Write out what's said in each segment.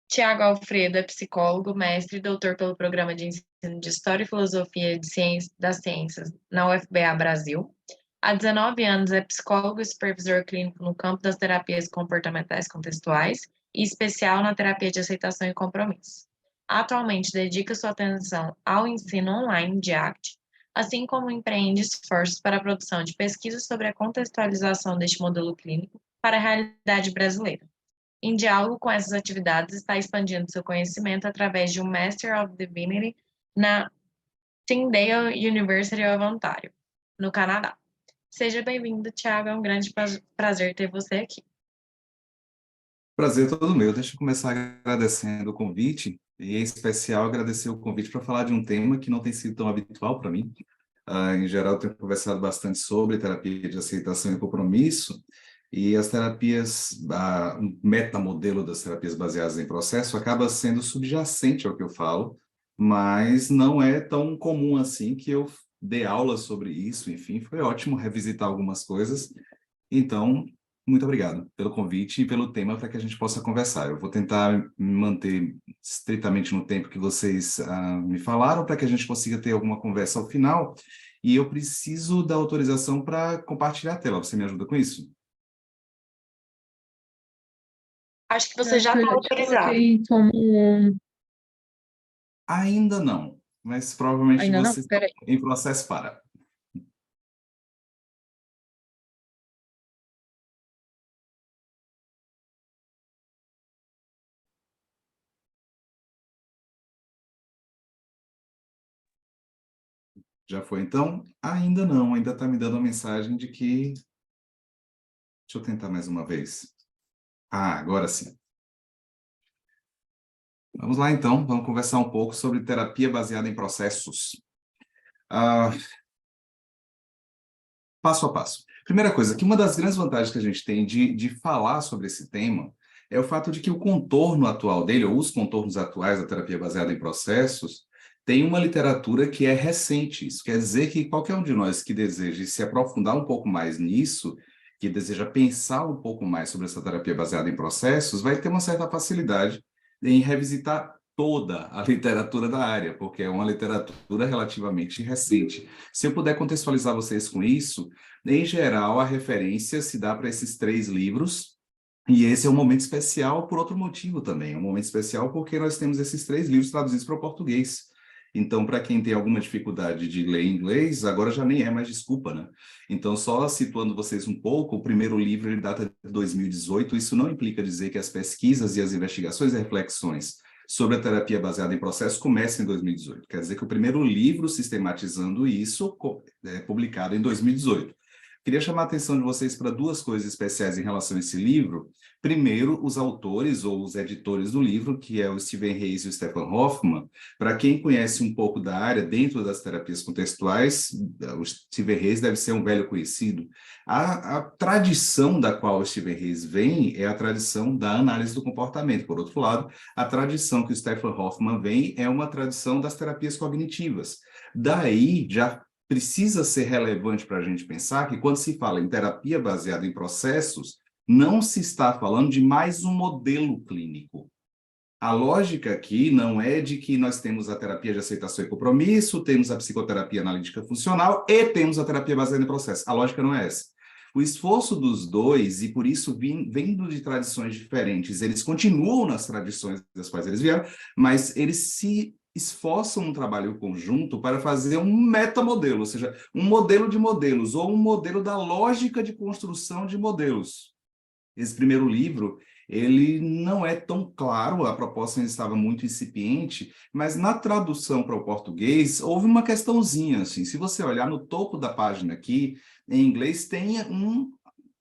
Tiago Alfredo é psicólogo, mestre e doutor pelo Programa de Ensino de História e Filosofia das Ciências na UFBA Brasil. Há 19 anos é psicólogo e supervisor clínico no campo das terapias comportamentais contextuais, e especial na terapia de aceitação e compromisso. Atualmente dedica sua atenção ao ensino online de ACT, assim como empreende esforços para a produção de pesquisas sobre a contextualização deste modelo clínico para a realidade brasileira. Em diálogo com essas atividades, está expandindo seu conhecimento através de um Master of Divinity na Tyndale University of Ontario, no Canadá. Seja bem-vindo, Thiago. É um grande prazer ter você aqui. Prazer todo meu. Deixa eu começar agradecendo o convite, e em especial agradecer o convite para falar de um tema que não tem sido tão habitual para mim. Em geral, eu tenho conversado bastante sobre terapia de aceitação e compromisso, e as terapias, o metamodelo das terapias baseadas em processo acaba sendo subjacente ao que eu falo, mas não é tão comum assim que eu dê aula sobre isso. Enfim, foi ótimo revisitar algumas coisas. Então, muito obrigado pelo convite e pelo tema para que a gente possa conversar. Eu vou tentar me manter estritamente no tempo que vocês me falaram, para que a gente consiga ter alguma conversa ao final. E eu preciso da autorização para compartilhar a tela. Você me ajuda com isso? Acho que você já Eu está já te autorizado. coloquei como... Ainda não, mas provavelmente Ainda não? vocês estão Peraí. em processo para. Já foi então? Ainda não, ainda está me dando a mensagem de que... Deixa eu tentar mais uma vez. Agora sim. Vamos lá, então. Vamos conversar um pouco sobre terapia baseada em processos. Passo a passo. Primeira coisa, que uma das grandes vantagens que a gente tem de falar sobre esse tema é o fato de que o contorno atual dele, ou os contornos atuais da terapia baseada em processos, tem uma literatura que é recente. Isso quer dizer que qualquer um de nós que deseje se aprofundar um pouco mais nisso, que deseja pensar um pouco mais sobre essa terapia baseada em processos, vai ter uma certa facilidade em revisitar toda a literatura da área, porque é uma literatura relativamente recente. Se eu puder contextualizar vocês com isso, em geral, a referência se dá para esses 3 livros, e esse é um momento especial por outro motivo também. É um momento especial porque nós temos esses 3 livros traduzidos para o português. Então, para quem tem alguma dificuldade de ler inglês, agora já nem é mais desculpa, né? Então, só situando vocês um pouco, o primeiro livro ele data de 2018. Isso não implica dizer que as pesquisas e as investigações e reflexões sobre a terapia baseada em processos começam em 2018. Quer dizer que o primeiro livro sistematizando isso é publicado em 2018. Queria chamar a atenção de vocês para 2 coisas especiais em relação a esse livro. Primeiro, os autores ou os editores do livro, que é o Steven Hayes e o Stefan Hoffman. Para quem conhece um pouco da área dentro das terapias contextuais, o Steven Hayes deve ser um velho conhecido. A tradição da qual o Steven Hayes vem é a tradição da análise do comportamento. Por outro lado, a tradição que o Stefan Hoffman vem é uma tradição das terapias cognitivas. Daí, já precisa ser relevante para a gente pensar que quando se fala em terapia baseada em processos, não se está falando de mais um modelo clínico. A lógica aqui não é de que nós temos a terapia de aceitação e compromisso, temos a psicoterapia analítica funcional e temos a terapia baseada em processos. A lógica não é essa. O esforço dos dois, e por isso vindo de tradições diferentes, eles continuam nas tradições das quais eles vieram, mas eles se esforçam um trabalho conjunto para fazer um metamodelo, ou seja, um modelo de modelos, ou um modelo da lógica de construção de modelos. Esse primeiro livro, ele não é tão claro, a proposta ainda estava muito incipiente, mas na tradução para o português, houve uma questãozinha, assim, se você olhar no topo da página aqui, em inglês, tem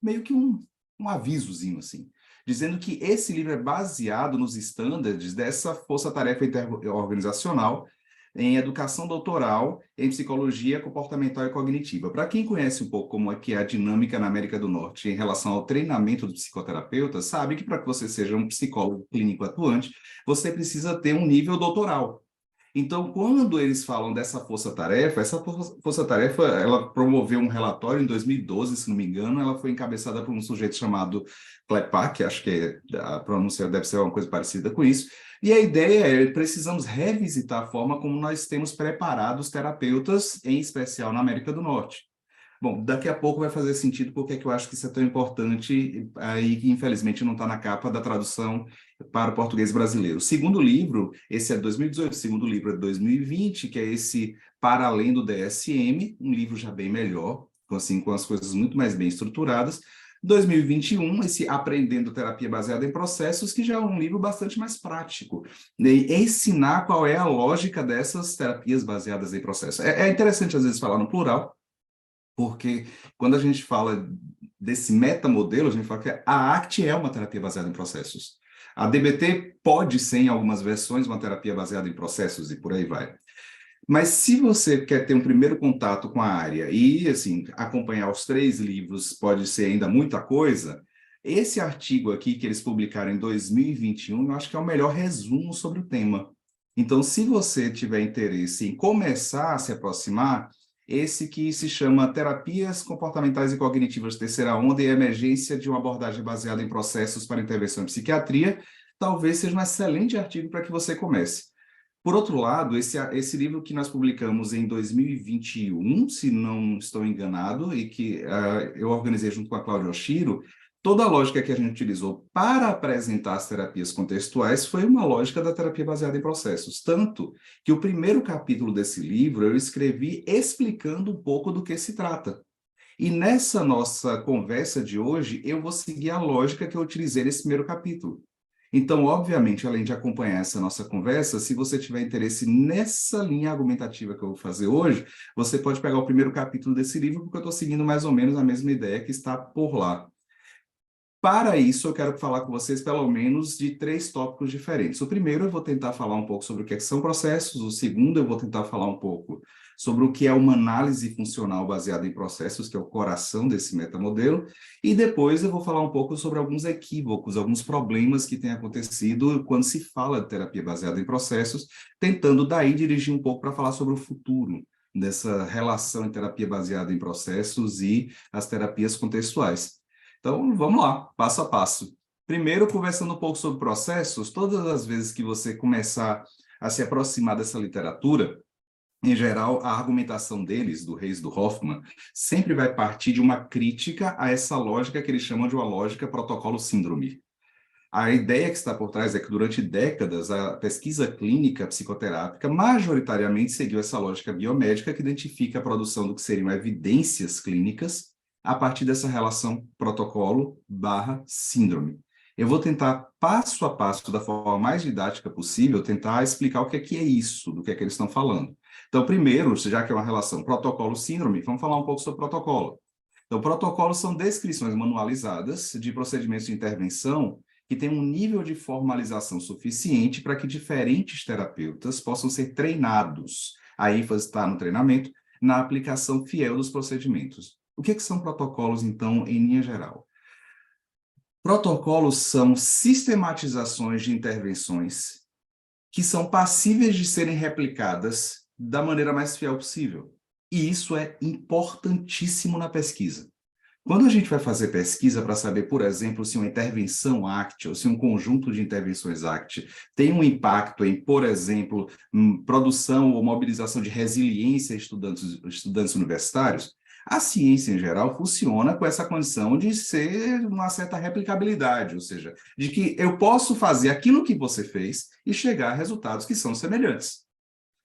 meio que um avisozinho, assim, dizendo que esse livro é baseado nos estándares dessa força-tarefa interorganizacional em educação doutoral em psicologia comportamental e cognitiva. Para quem conhece um pouco como é que é a dinâmica na América do Norte em relação ao treinamento do psicoterapeuta, sabe que para que você seja um psicólogo clínico atuante, você precisa ter um nível doutoral. Então, quando eles falam dessa força-tarefa, essa força-tarefa, ela promoveu um relatório em 2012, se não me engano, ela foi encabeçada por um sujeito chamado Klepak, acho que a pronúncia deve ser uma coisa parecida com isso, e a ideia é, precisamos revisitar a forma como nós temos preparado os terapeutas, em especial na América do Norte. Bom, daqui a pouco vai fazer sentido porque é que eu acho que isso é tão importante, aí que infelizmente não está na capa da tradução para o português brasileiro. O segundo livro, esse é 2018, o segundo livro é 2020, que é esse Para Além do DSM, um livro já bem melhor, assim, com as coisas muito mais bem estruturadas. 2021, esse Aprendendo Terapia Baseada em Processos, que já é um livro bastante mais prático, e ensinar qual é a lógica dessas terapias baseadas em processos. É interessante, às vezes, falar no plural, porque quando a gente fala desse metamodelo, a gente fala que a ACT é uma terapia baseada em processos. A DBT pode ser, em algumas versões, uma terapia baseada em processos e por aí vai. Mas se você quer ter um primeiro contato com a área e, assim, acompanhar os 3 livros pode ser ainda muita coisa, esse artigo aqui que eles publicaram em 2021, eu acho que é o melhor resumo sobre o tema. Então, se você tiver interesse em começar a se aproximar, esse que se chama Terapias Comportamentais e Cognitivas de Terceira Onda e Emergência de uma abordagem baseada em processos para intervenção em psiquiatria, talvez seja um excelente artigo para que você comece. Por outro lado, esse livro que nós publicamos em 2021, se não estou enganado, e que eu organizei junto com a Cláudia Oshiro, toda a lógica que a gente utilizou para apresentar as terapias contextuais foi uma lógica da terapia baseada em processos. Tanto que o primeiro capítulo desse livro eu escrevi explicando um pouco do que se trata. E nessa nossa conversa de hoje, eu vou seguir a lógica que eu utilizei nesse primeiro capítulo. Então, obviamente, além de acompanhar essa nossa conversa, se você tiver interesse nessa linha argumentativa que eu vou fazer hoje, você pode pegar o primeiro capítulo desse livro, porque eu estou seguindo mais ou menos a mesma ideia que está por lá. Para isso, eu quero falar com vocês pelo menos de 3 tópicos diferentes. O primeiro, eu vou tentar falar um pouco sobre o que é que são processos. O segundo, eu vou tentar falar um pouco sobre o que é uma análise funcional baseada em processos, que é o coração desse metamodelo. E depois eu vou falar um pouco sobre alguns equívocos, alguns problemas que têm acontecido quando se fala de terapia baseada em processos, tentando daí dirigir um pouco para falar sobre o futuro dessa relação em terapia baseada em processos e as terapias contextuais. Então, vamos lá, passo a passo. Primeiro, conversando um pouco sobre processos, todas as vezes que você começar a se aproximar dessa literatura, em geral, a argumentação deles, do Reis do Hoffman, sempre vai partir de uma crítica a essa lógica que eles chamam de uma lógica protocolo-síndrome. A ideia que está por trás é que, durante décadas, a pesquisa clínica psicoterápica majoritariamente seguiu essa lógica biomédica que identifica a produção do que seriam evidências clínicas a partir dessa relação protocolo/síndrome. Eu vou tentar, passo a passo, da forma mais didática possível, tentar explicar o que é isso, do que é que eles estão falando. Então, primeiro, já que é uma relação protocolo-síndrome, vamos falar um pouco sobre protocolo. Então, protocolos são descrições manualizadas de procedimentos de intervenção que têm um nível de formalização suficiente para que diferentes terapeutas possam ser treinados. A ênfase está no treinamento, na aplicação fiel dos procedimentos. O que são protocolos, então, em linha geral? Protocolos são sistematizações de intervenções que são passíveis de serem replicadas da maneira mais fiel possível. E isso é importantíssimo na pesquisa. Quando a gente vai fazer pesquisa para saber, por exemplo, se uma intervenção ACT ou se um conjunto de intervenções ACT tem um impacto em, por exemplo, produção ou mobilização de resiliência em estudantes universitários, a ciência, em geral, funciona com essa condição de ser uma certa replicabilidade, ou seja, de que eu posso fazer aquilo que você fez e chegar a resultados que são semelhantes.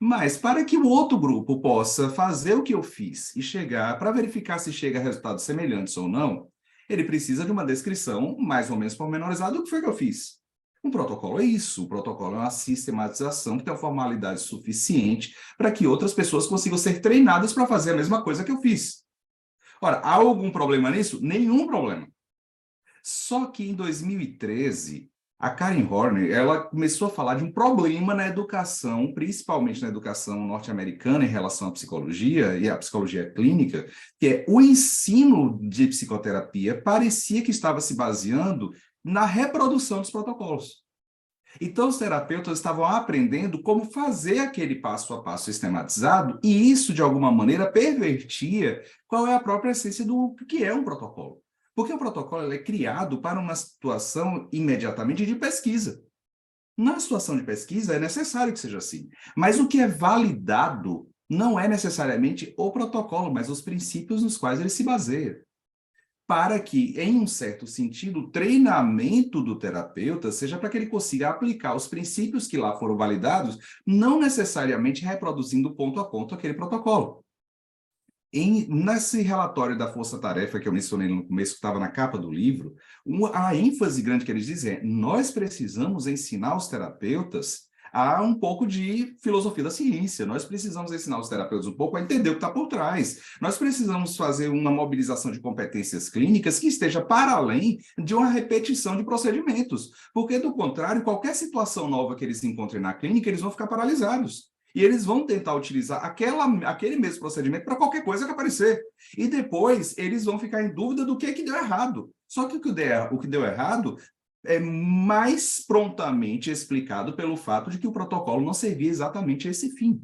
Mas para que o outro grupo possa fazer o que eu fiz e chegar, para verificar se chega a resultados semelhantes ou não, ele precisa de uma descrição mais ou menos pormenorizada do que foi que eu fiz. Um protocolo é isso, o protocolo é uma sistematização que tem uma formalidade suficiente para que outras pessoas consigam ser treinadas para fazer a mesma coisa que eu fiz. Ora, há algum problema nisso? Nenhum problema. Só que em 2013, a Karen Horney, ela começou a falar de um problema na educação, principalmente na educação norte-americana em relação à psicologia e à psicologia clínica, que é o ensino de psicoterapia parecia que estava se baseando na reprodução dos protocolos. Então, os terapeutas estavam aprendendo como fazer aquele passo a passo sistematizado, e isso, de alguma maneira, pervertia qual é a própria essência do que é um protocolo. Porque o protocolo ele é criado para uma situação imediatamente de pesquisa. Na situação de pesquisa, é necessário que seja assim. Mas o que é validado não é necessariamente o protocolo, mas os princípios nos quais ele se baseia. Para que, em um certo sentido, o treinamento do terapeuta seja para que ele consiga aplicar os princípios que lá foram validados, não necessariamente reproduzindo ponto a ponto aquele protocolo. Nesse relatório da Força-Tarefa que eu mencionei no começo, que estava na capa do livro, a ênfase grande que eles dizem é: nós precisamos ensinar os terapeutas a um pouco de filosofia da ciência, nós precisamos ensinar os terapeutas um pouco a entender o que está por trás, nós precisamos fazer uma mobilização de competências clínicas que esteja para além de uma repetição de procedimentos, porque, do contrário, qualquer situação nova que eles encontrem na clínica, eles vão ficar paralisados. E eles vão tentar utilizar aquele mesmo procedimento para qualquer coisa que aparecer. E depois eles vão ficar em dúvida do que deu errado. Só que o que deu errado é mais prontamente explicado pelo fato de que o protocolo não servia exatamente a esse fim.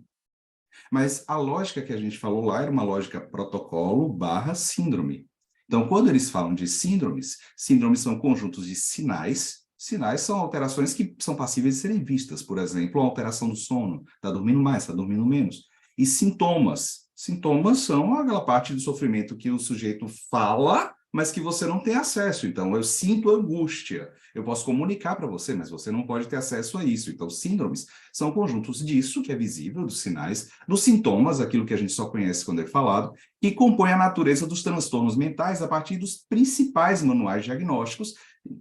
Mas a lógica que a gente falou lá era uma lógica protocolo / síndrome. Então, quando eles falam de síndromes, síndromes são conjuntos de sinais. Sinais são alterações que são passíveis de serem vistas. Por exemplo, a alteração do sono. Está dormindo mais, está dormindo menos. E sintomas. Sintomas são aquela parte do sofrimento que o sujeito fala, mas que você não tem acesso. Então, eu sinto angústia. Eu posso comunicar para você, mas você não pode ter acesso a isso. Então, síndromes são conjuntos disso, que é visível, dos sinais, dos sintomas, aquilo que a gente só conhece quando é falado, que compõe a natureza dos transtornos mentais a partir dos principais manuais diagnósticos.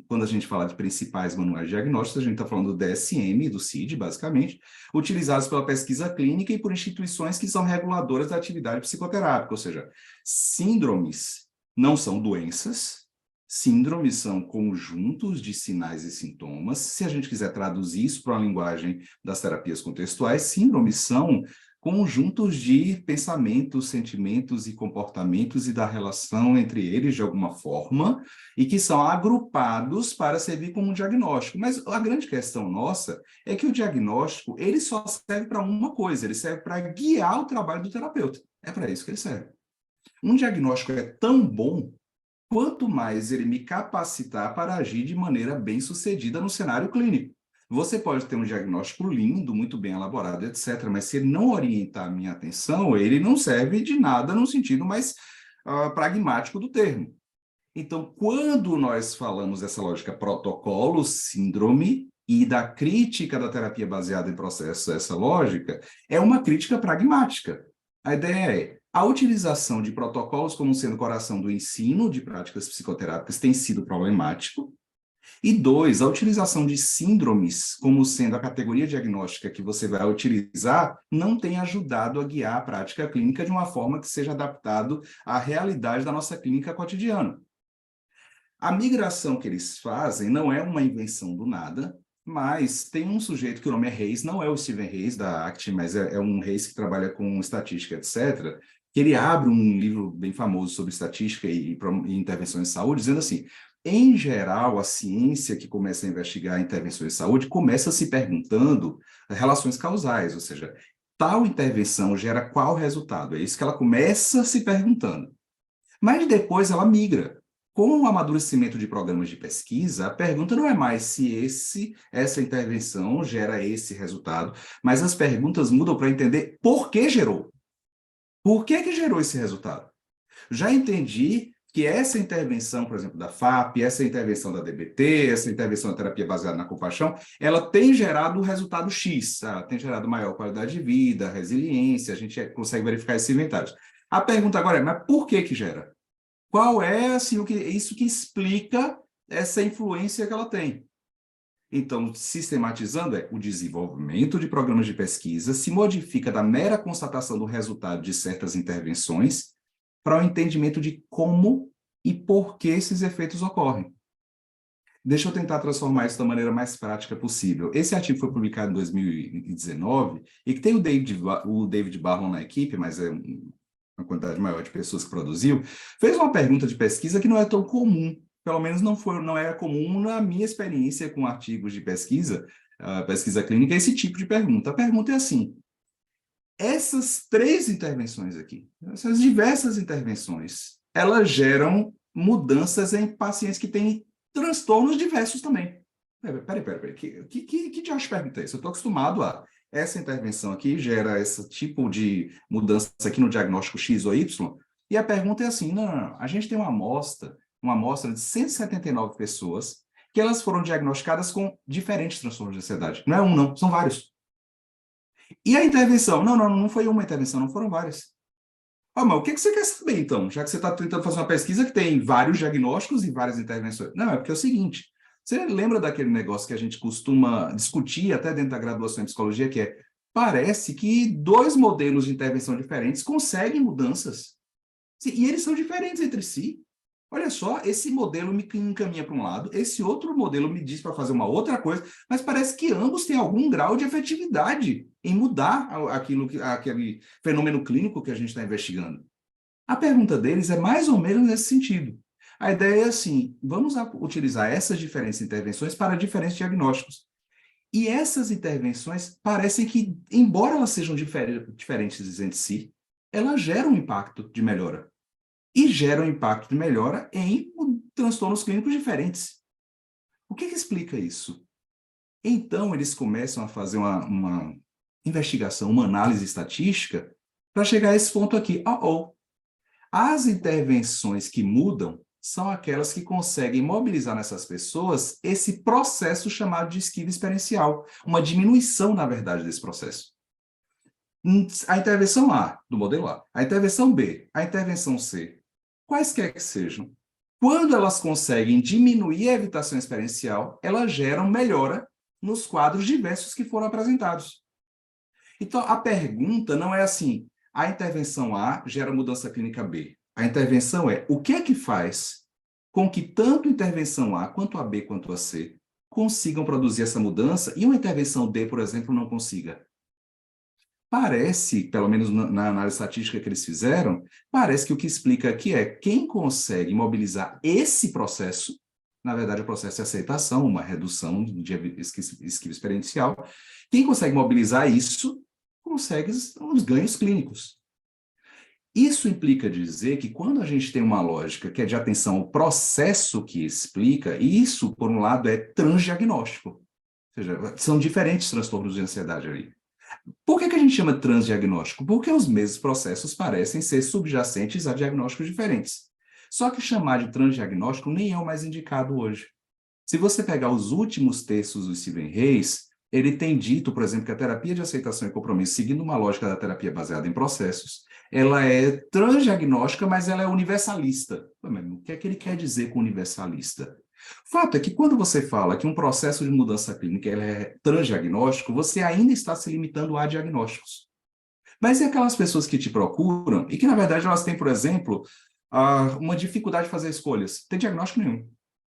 Quando a gente fala de principais manuais diagnósticos, a gente está falando do DSM, do CID, basicamente, utilizados pela pesquisa clínica e por instituições que são reguladoras da atividade psicoterápica, ou seja, síndromes não são doenças, síndromes são conjuntos de sinais e sintomas. Se a gente quiser traduzir isso para a linguagem das terapias contextuais, síndromes são conjuntos de pensamentos, sentimentos e comportamentos e da relação entre eles de alguma forma, e que são agrupados para servir como um diagnóstico. Mas a grande questão nossa é que o diagnóstico, ele só serve para uma coisa, ele serve para guiar o trabalho do terapeuta. É para isso que ele serve. Um diagnóstico é tão bom quanto mais ele me capacitar para agir de maneira bem-sucedida no cenário clínico. Você pode ter um diagnóstico lindo, muito bem elaborado, etc., mas se ele não orientar a minha atenção, ele não serve de nada no sentido mais pragmático do termo. Então, quando nós falamos dessa lógica protocolo, síndrome, e da crítica da terapia baseada em processos, essa lógica, é uma crítica pragmática. A ideia é: a utilização de protocolos como sendo o coração do ensino de práticas psicoterápicas tem sido problemático. E 2, a utilização de síndromes como sendo a categoria diagnóstica que você vai utilizar não tem ajudado a guiar a prática clínica de uma forma que seja adaptado à realidade da nossa clínica cotidiana. A migração que eles fazem não é uma invenção do nada, mas tem um sujeito que o nome é Reis, não é o Steven Reis da ACT, mas é um Reis que trabalha com estatística, etc., que ele abre um livro bem famoso sobre estatística e intervenções de saúde, dizendo assim: em geral, a ciência que começa a investigar intervenções de saúde começa se perguntando relações causais, ou seja, tal intervenção gera qual resultado? É isso que ela começa se perguntando. Mas depois ela migra. Com o amadurecimento de programas de pesquisa, a pergunta não é mais se essa intervenção gera esse resultado, mas as perguntas mudam para entender por que gerou. Por que gerou esse resultado? Já entendi que essa intervenção, por exemplo, da FAP, essa intervenção da DBT, essa intervenção da terapia baseada na compaixão, ela tem gerado o resultado X, tem gerado maior qualidade de vida, resiliência, a gente consegue verificar esses inventários. A pergunta agora é: mas por que gera? Qual é assim, isso que explica essa influência que ela tem? Então, sistematizando, o desenvolvimento de programas de pesquisa se modifica da mera constatação do resultado de certas intervenções para o entendimento de como e por que esses efeitos ocorrem. Deixa eu tentar transformar isso da maneira mais prática possível. Esse artigo foi publicado em 2019 e que tem o David Barlow na equipe, mas é uma quantidade maior de pessoas que produziu, fez uma pergunta de pesquisa que não é tão comum, pelo menos não era comum na minha experiência com artigos de pesquisa, pesquisa clínica, esse tipo de pergunta. A pergunta é assim: essas 3 intervenções aqui, essas diversas intervenções, elas geram mudanças em pacientes que têm transtornos diversos também. Peraí, que diacho de pergunta é isso? Eu estou acostumado a essa intervenção aqui gera esse tipo de mudança aqui no diagnóstico X ou Y, e a pergunta é assim, não, a gente tem uma amostra de 179 pessoas que elas foram diagnosticadas com diferentes transtornos de ansiedade. Não é um, não, são vários. E a intervenção? Não foi uma intervenção, não foram várias. Mas o que você quer saber, então? Já que você está tentando fazer uma pesquisa que tem vários diagnósticos e várias intervenções. Não, é porque é o seguinte, você lembra daquele negócio que a gente costuma discutir até dentro da graduação em psicologia, que é, parece que 2 modelos de intervenção diferentes conseguem mudanças. E eles são diferentes entre si. Olha só, esse modelo me encaminha para um lado, esse outro modelo me diz para fazer uma outra coisa, mas parece que ambos têm algum grau de efetividade em mudar aquele fenômeno clínico que a gente está investigando. A pergunta deles é mais ou menos nesse sentido. A ideia é assim, vamos utilizar essas diferentes intervenções para diferentes diagnósticos. E essas intervenções parecem que, embora elas sejam diferentes entre si, elas geram um impacto de melhora. E geram impacto de melhora em transtornos clínicos diferentes. O que explica isso? Então, eles começam a fazer uma investigação, uma análise estatística, para chegar a esse ponto aqui. As intervenções que mudam são aquelas que conseguem mobilizar nessas pessoas esse processo chamado de esquiva experiencial, uma diminuição, na verdade, desse processo. A intervenção A, do modelo A, a intervenção B, a intervenção C, quaisquer que sejam, quando elas conseguem diminuir a evitação experiencial, elas geram melhora nos quadros diversos que foram apresentados. Então, a pergunta não é assim, a intervenção A gera mudança clínica B. A intervenção é, o que é que faz com que tanto a intervenção A, quanto a B, quanto a C, consigam produzir essa mudança e uma intervenção D, por exemplo, não consiga? Parece, pelo menos na análise estatística que eles fizeram, parece que o que explica aqui é quem consegue mobilizar esse processo, na verdade o processo de aceitação, uma redução de esquiva experiencial, quem consegue mobilizar isso, consegue os ganhos clínicos. Isso implica dizer que quando a gente tem uma lógica que é de atenção ao processo que explica, isso, por um lado, é transdiagnóstico. Ou seja, são diferentes transtornos de ansiedade ali. Por que a gente chama transdiagnóstico? Porque os mesmos processos parecem ser subjacentes a diagnósticos diferentes. Só que chamar de transdiagnóstico nem é o mais indicado hoje. Se você pegar os últimos textos do Steven Hayes, ele tem dito, por exemplo, que a terapia de aceitação e compromisso, seguindo uma lógica da terapia baseada em processos, ela é transdiagnóstica, mas ela é universalista. O que é que ele quer dizer com universalista? O fato é que quando você fala que um processo de mudança clínica é transdiagnóstico, você ainda está se limitando a diagnósticos. Mas e aquelas pessoas que te procuram e que, na verdade, elas têm, por exemplo, uma dificuldade de fazer escolhas? Não tem diagnóstico nenhum.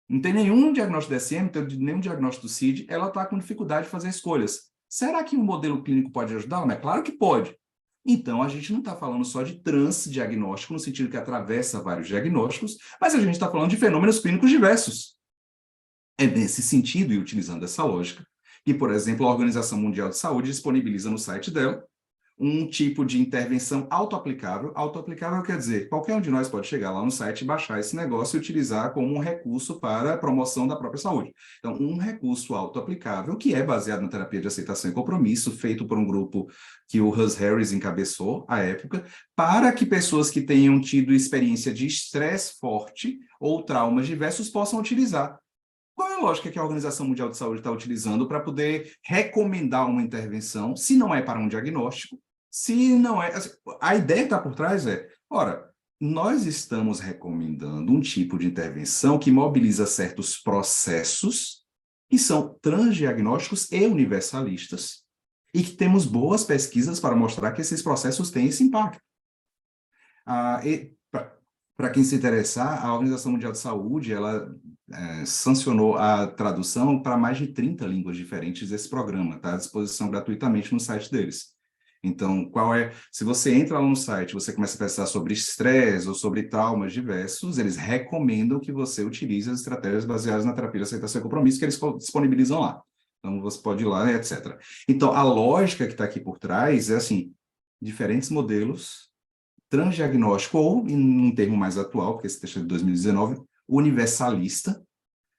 Não tem nenhum diagnóstico do DSM, não tem nenhum diagnóstico do CID, ela está com dificuldade de fazer escolhas. Será que um modelo clínico pode ajudar? É claro que pode. Então, a gente não está falando só de transdiagnóstico, no sentido que atravessa vários diagnósticos, mas a gente está falando de fenômenos clínicos diversos. É nesse sentido, e utilizando essa lógica, que, por exemplo, a Organização Mundial de Saúde disponibiliza no site dela um tipo de intervenção autoaplicável. Autoaplicável quer dizer, qualquer um de nós pode chegar lá no site, baixar esse negócio e utilizar como um recurso para a promoção da própria saúde. Então, um recurso autoaplicável que é baseado na terapia de aceitação e compromisso, feito por um grupo que o Russ Harris encabeçou à época, para que pessoas que tenham tido experiência de estresse forte ou traumas diversos possam utilizar. Qual é a lógica que a Organização Mundial de Saúde está utilizando para poder recomendar uma intervenção, se não é para um diagnóstico, se não é... Assim, a ideia que está por trás é, ora, nós estamos recomendando um tipo de intervenção que mobiliza certos processos que são transdiagnósticos e universalistas e que temos boas pesquisas para mostrar que esses processos têm esse impacto. Para quem se interessar, a Organização Mundial de Saúde, ela sancionou a tradução para mais de 30 línguas diferentes desse programa, está à disposição gratuitamente no site deles. Então, se você entra lá no site, você começa a pensar sobre estresse ou sobre traumas diversos, eles recomendam que você utilize as estratégias baseadas na terapia de aceitação e compromisso que eles disponibilizam lá. Então, você pode ir lá, etc. Então, a lógica que está aqui por trás é assim, diferentes modelos, transdiagnóstico, ou, em um termo mais atual, porque esse texto é de 2019, universalista,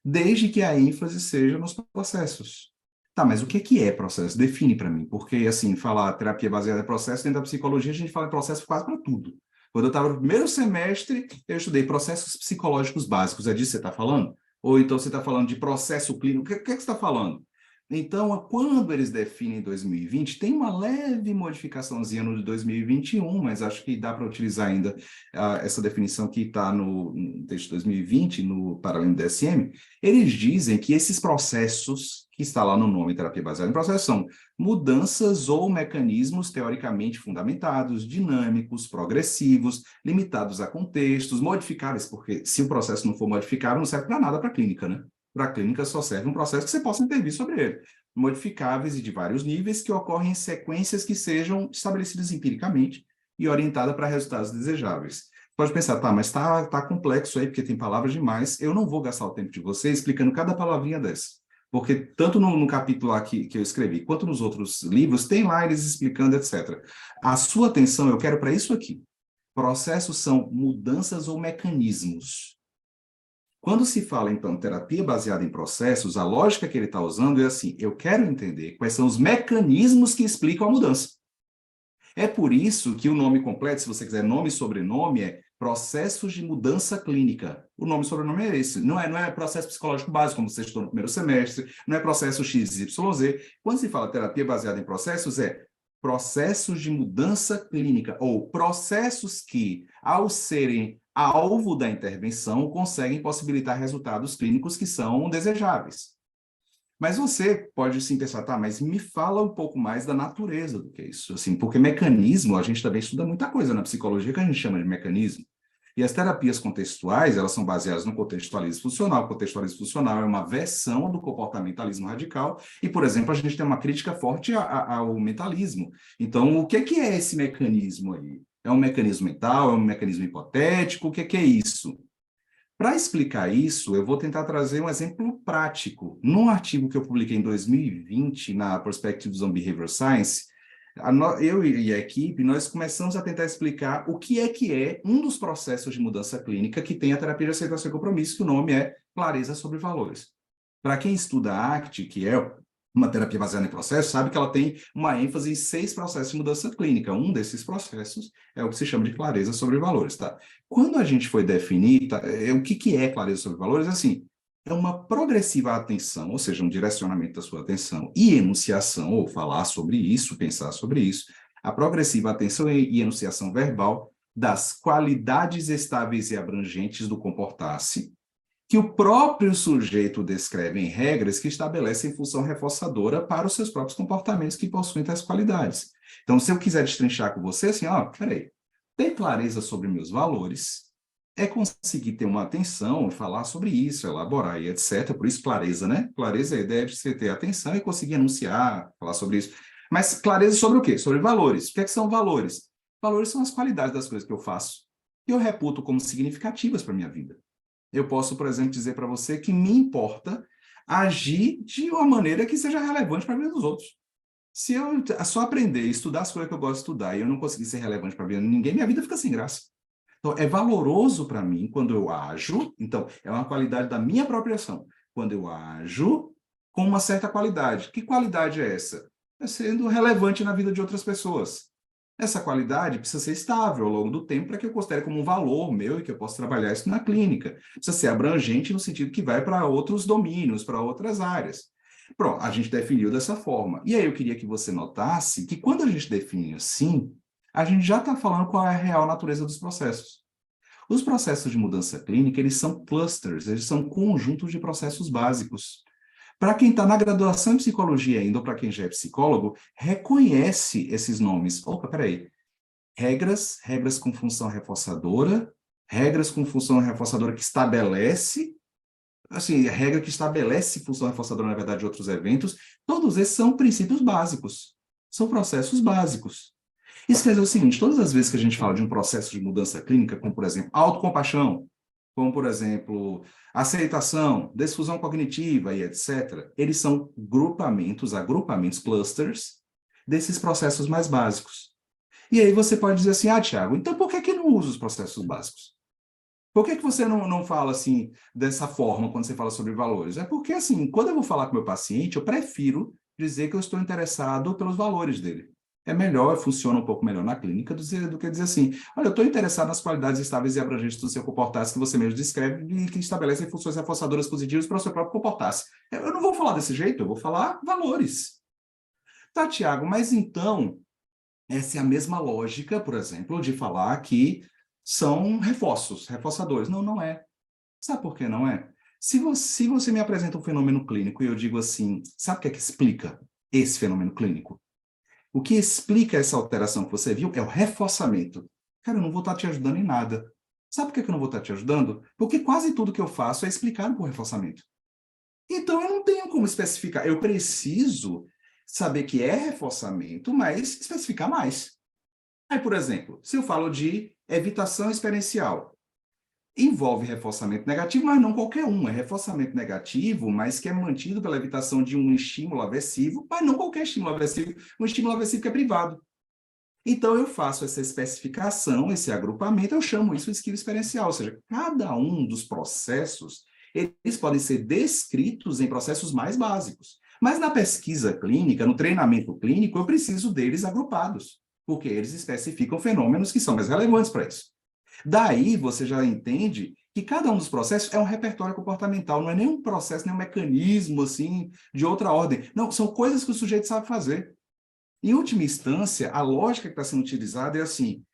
desde que a ênfase seja nos processos. Tá, mas o que é processo? Define para mim, porque, assim, falar terapia baseada em processo, dentro da psicologia, a gente fala em processo quase para tudo. Quando eu estava no primeiro semestre, eu estudei processos psicológicos básicos. É disso que você está falando? Ou então você está falando de processo clínico? O que você está falando? Então, quando eles definem 2020, tem uma leve modificaçãozinha no de 2021, mas acho que dá para utilizar ainda essa definição que está no texto de 2020, no paralelo do DSM. Eles dizem que esses processos, que está lá no nome terapia baseada em processos, são mudanças ou mecanismos teoricamente fundamentados, dinâmicos, progressivos, limitados a contextos, modificáveis, porque se o processo não for modificável, não serve para nada para a clínica, né? Para a clínica só serve um processo que você possa intervir sobre ele. Modificáveis e de vários níveis que ocorrem em sequências que sejam estabelecidas empiricamente e orientadas para resultados desejáveis. Pode pensar, tá, mas tá complexo aí, porque tem palavras demais. Eu não vou gastar o tempo de você explicando cada palavrinha dessa. Porque tanto no capítulo lá que eu escrevi, quanto nos outros livros, tem lá eles explicando, etc. A sua atenção, eu quero para isso aqui. Processos são mudanças ou mecanismos. Quando se fala, então, terapia baseada em processos, a lógica que ele está usando é assim, eu quero entender quais são os mecanismos que explicam a mudança. É por isso que o nome completo, se você quiser nome e sobrenome, é processos de mudança clínica. O nome e sobrenome é esse. Não é processo psicológico básico, como você estudou no primeiro semestre, não é processo XYZ. Quando se fala terapia baseada em processos, é processos de mudança clínica, ou processos que, ao serem alvo da intervenção, conseguem possibilitar resultados clínicos que são desejáveis. Mas você pode sim pensar, tá, mas me fala um pouco mais da natureza do que isso, assim, porque mecanismo, a gente também estuda muita coisa na psicologia que a gente chama de mecanismo. E as terapias contextuais, elas são baseadas no contextualismo funcional. O contextualismo funcional é uma versão do comportamentalismo radical. E, por exemplo, a gente tem uma crítica forte ao mentalismo. Então, o que é esse mecanismo aí? É um mecanismo mental? É um mecanismo hipotético? O que é isso? Para explicar isso, eu vou tentar trazer um exemplo prático. Num artigo que eu publiquei em 2020, na Perspectives on Behavioral Science, eu e a equipe, nós começamos a tentar explicar o que é um dos processos de mudança clínica que tem a terapia de aceitação e compromisso, que o nome é clareza sobre valores. Para quem estuda a ACT, que é uma terapia baseada em processos, sabe que ela tem uma ênfase em 6 processos de mudança clínica. Um desses processos é o que se chama de clareza sobre valores, tá? Quando a gente foi definir, tá, o que é clareza sobre valores, assim, é uma progressiva atenção, ou seja, um direcionamento da sua atenção e enunciação, ou falar sobre isso, pensar sobre isso, a progressiva atenção e enunciação verbal das qualidades estáveis e abrangentes do comportar-se, que o próprio sujeito descreve em regras que estabelecem função reforçadora para os seus próprios comportamentos que possuem tais qualidades. Então, se eu quiser destrinchar com você, assim, peraí, ter clareza sobre meus valores é conseguir ter uma atenção e falar sobre isso, elaborar e etc. Por isso, clareza, né? Clareza é a ideia de você ter atenção e conseguir anunciar, falar sobre isso. Mas clareza sobre o quê? Sobre valores. O que são valores? Valores são as qualidades das coisas que eu faço e eu reputo como significativas para a minha vida. Eu posso, por exemplo, dizer para você que me importa agir de uma maneira que seja relevante para a vida dos outros. Se eu só aprender e estudar as coisas que eu gosto de estudar e eu não conseguir ser relevante para a vida de ninguém, minha vida fica sem graça. Então, é valoroso para mim quando eu ajo, então, é uma qualidade da minha própria ação. Quando eu ajo com uma certa qualidade. Que qualidade é essa? É sendo relevante na vida de outras pessoas. Essa qualidade precisa ser estável ao longo do tempo para que eu considere como um valor meu e que eu possa trabalhar isso na clínica. Precisa ser abrangente no sentido que vai para outros domínios, para outras áreas. Pronto, a gente definiu dessa forma. E aí eu queria que você notasse que quando a gente define assim, a gente já está falando qual é a real natureza dos processos. Os processos de mudança clínica, eles são clusters, eles são conjuntos de processos básicos. Para quem está na graduação em psicologia ainda, ou para quem já é psicólogo, reconhece esses nomes. Opa, peraí. Regras com função reforçadora, regras com função reforçadora que estabelece, assim, regra que estabelece função reforçadora, na verdade, de outros eventos, todos esses são princípios básicos, são processos básicos. Isso quer dizer o seguinte, todas as vezes que a gente fala de um processo de mudança clínica, como, por exemplo, autocompaixão, como, por exemplo, aceitação, desfusão cognitiva e etc., eles são agrupamentos, clusters, desses processos mais básicos. E aí você pode dizer assim, Tiago, então por que não usa os processos básicos? Por que você não fala assim, dessa forma, quando você fala sobre valores? É porque, assim, quando eu vou falar com o meu paciente, eu prefiro dizer que eu estou interessado pelos valores dele. É melhor, funciona um pouco melhor na clínica do que dizer assim, olha, eu estou interessado nas qualidades estáveis e abrangentes do seu comportar-se que você mesmo descreve e que estabelecem funções reforçadoras positivas para o seu próprio comportar-se. Eu não vou falar desse jeito, eu vou falar valores. Tá, Tiago, mas então, essa é a mesma lógica, por exemplo, de falar que são reforçadores. Não, não é. Sabe por que não é? Se você me apresenta um fenômeno clínico e eu digo assim, sabe o que é que explica esse fenômeno clínico? O que explica essa alteração que você viu é o reforçamento. Cara, eu não vou estar te ajudando em nada. Sabe por que eu não vou estar te ajudando? Porque quase tudo que eu faço é explicado por reforçamento. Então, eu não tenho como especificar. Eu preciso saber que é reforçamento, mas especificar mais. Aí, por exemplo, se eu falo de evitação experiencial, envolve reforçamento negativo, mas não qualquer um. É reforçamento negativo, mas que é mantido pela evitação de um estímulo aversivo, mas não qualquer estímulo aversivo, um estímulo aversivo que é privado. Então, eu faço essa especificação, esse agrupamento, eu chamo isso de skill experiencial, ou seja, cada um dos processos, eles podem ser descritos em processos mais básicos. Mas na pesquisa clínica, no treinamento clínico, eu preciso deles agrupados, porque eles especificam fenômenos que são mais relevantes para isso. Daí, você já entende que cada um dos processos é um repertório comportamental, não é nenhum processo, nenhum mecanismo, assim, de outra ordem. Não, são coisas que o sujeito sabe fazer. Em última instância, a lógica que está sendo utilizada é assim,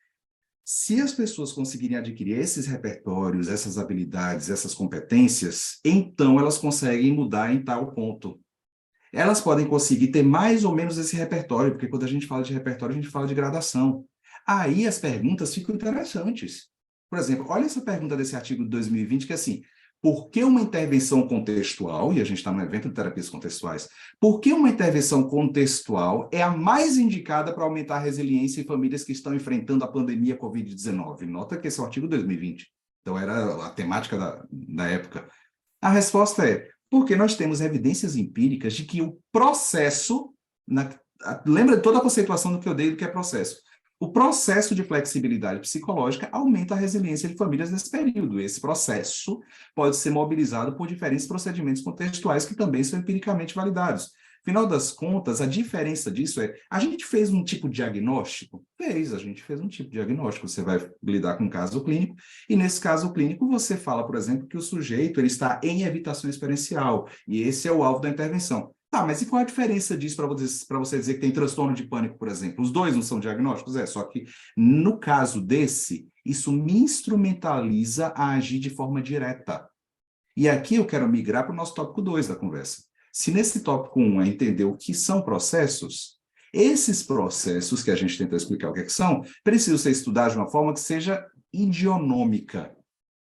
se as pessoas conseguirem adquirir esses repertórios, essas habilidades, essas competências, então elas conseguem mudar em tal ponto. Elas podem conseguir ter mais ou menos esse repertório, porque quando a gente fala de repertório, a gente fala de gradação. Aí as perguntas ficam interessantes. Por exemplo, olha essa pergunta desse artigo de 2020, que é assim, por que uma intervenção contextual, e a gente está no evento de terapias contextuais, por que uma intervenção contextual é a mais indicada para aumentar a resiliência em famílias que estão enfrentando a pandemia Covid-19? Nota que esse é o artigo 2020. Então, era a temática da época. A resposta é porque nós temos evidências empíricas de que o processo, lembra de toda a conceituação do que eu dei do que é processo? O processo de flexibilidade psicológica aumenta a resiliência de famílias nesse período. Esse processo pode ser mobilizado por diferentes procedimentos contextuais que também são empiricamente validados. Afinal das contas, a diferença disso é, a gente fez um tipo de diagnóstico? A gente fez um tipo de diagnóstico. Você vai lidar com um caso clínico, e nesse caso clínico você fala, por exemplo, que o sujeito ele está em evitação experiencial, e esse é o alvo da intervenção. Tá, mas e qual a diferença disso para você dizer que tem transtorno de pânico, por exemplo? Os dois não são diagnósticos? Só que no caso desse, isso me instrumentaliza a agir de forma direta. E aqui eu quero migrar para o nosso tópico 2 da conversa. Se nesse tópico 1 é entender o que são processos, esses processos que a gente tentou explicar o que são, precisam ser estudados de uma forma que seja idionômica.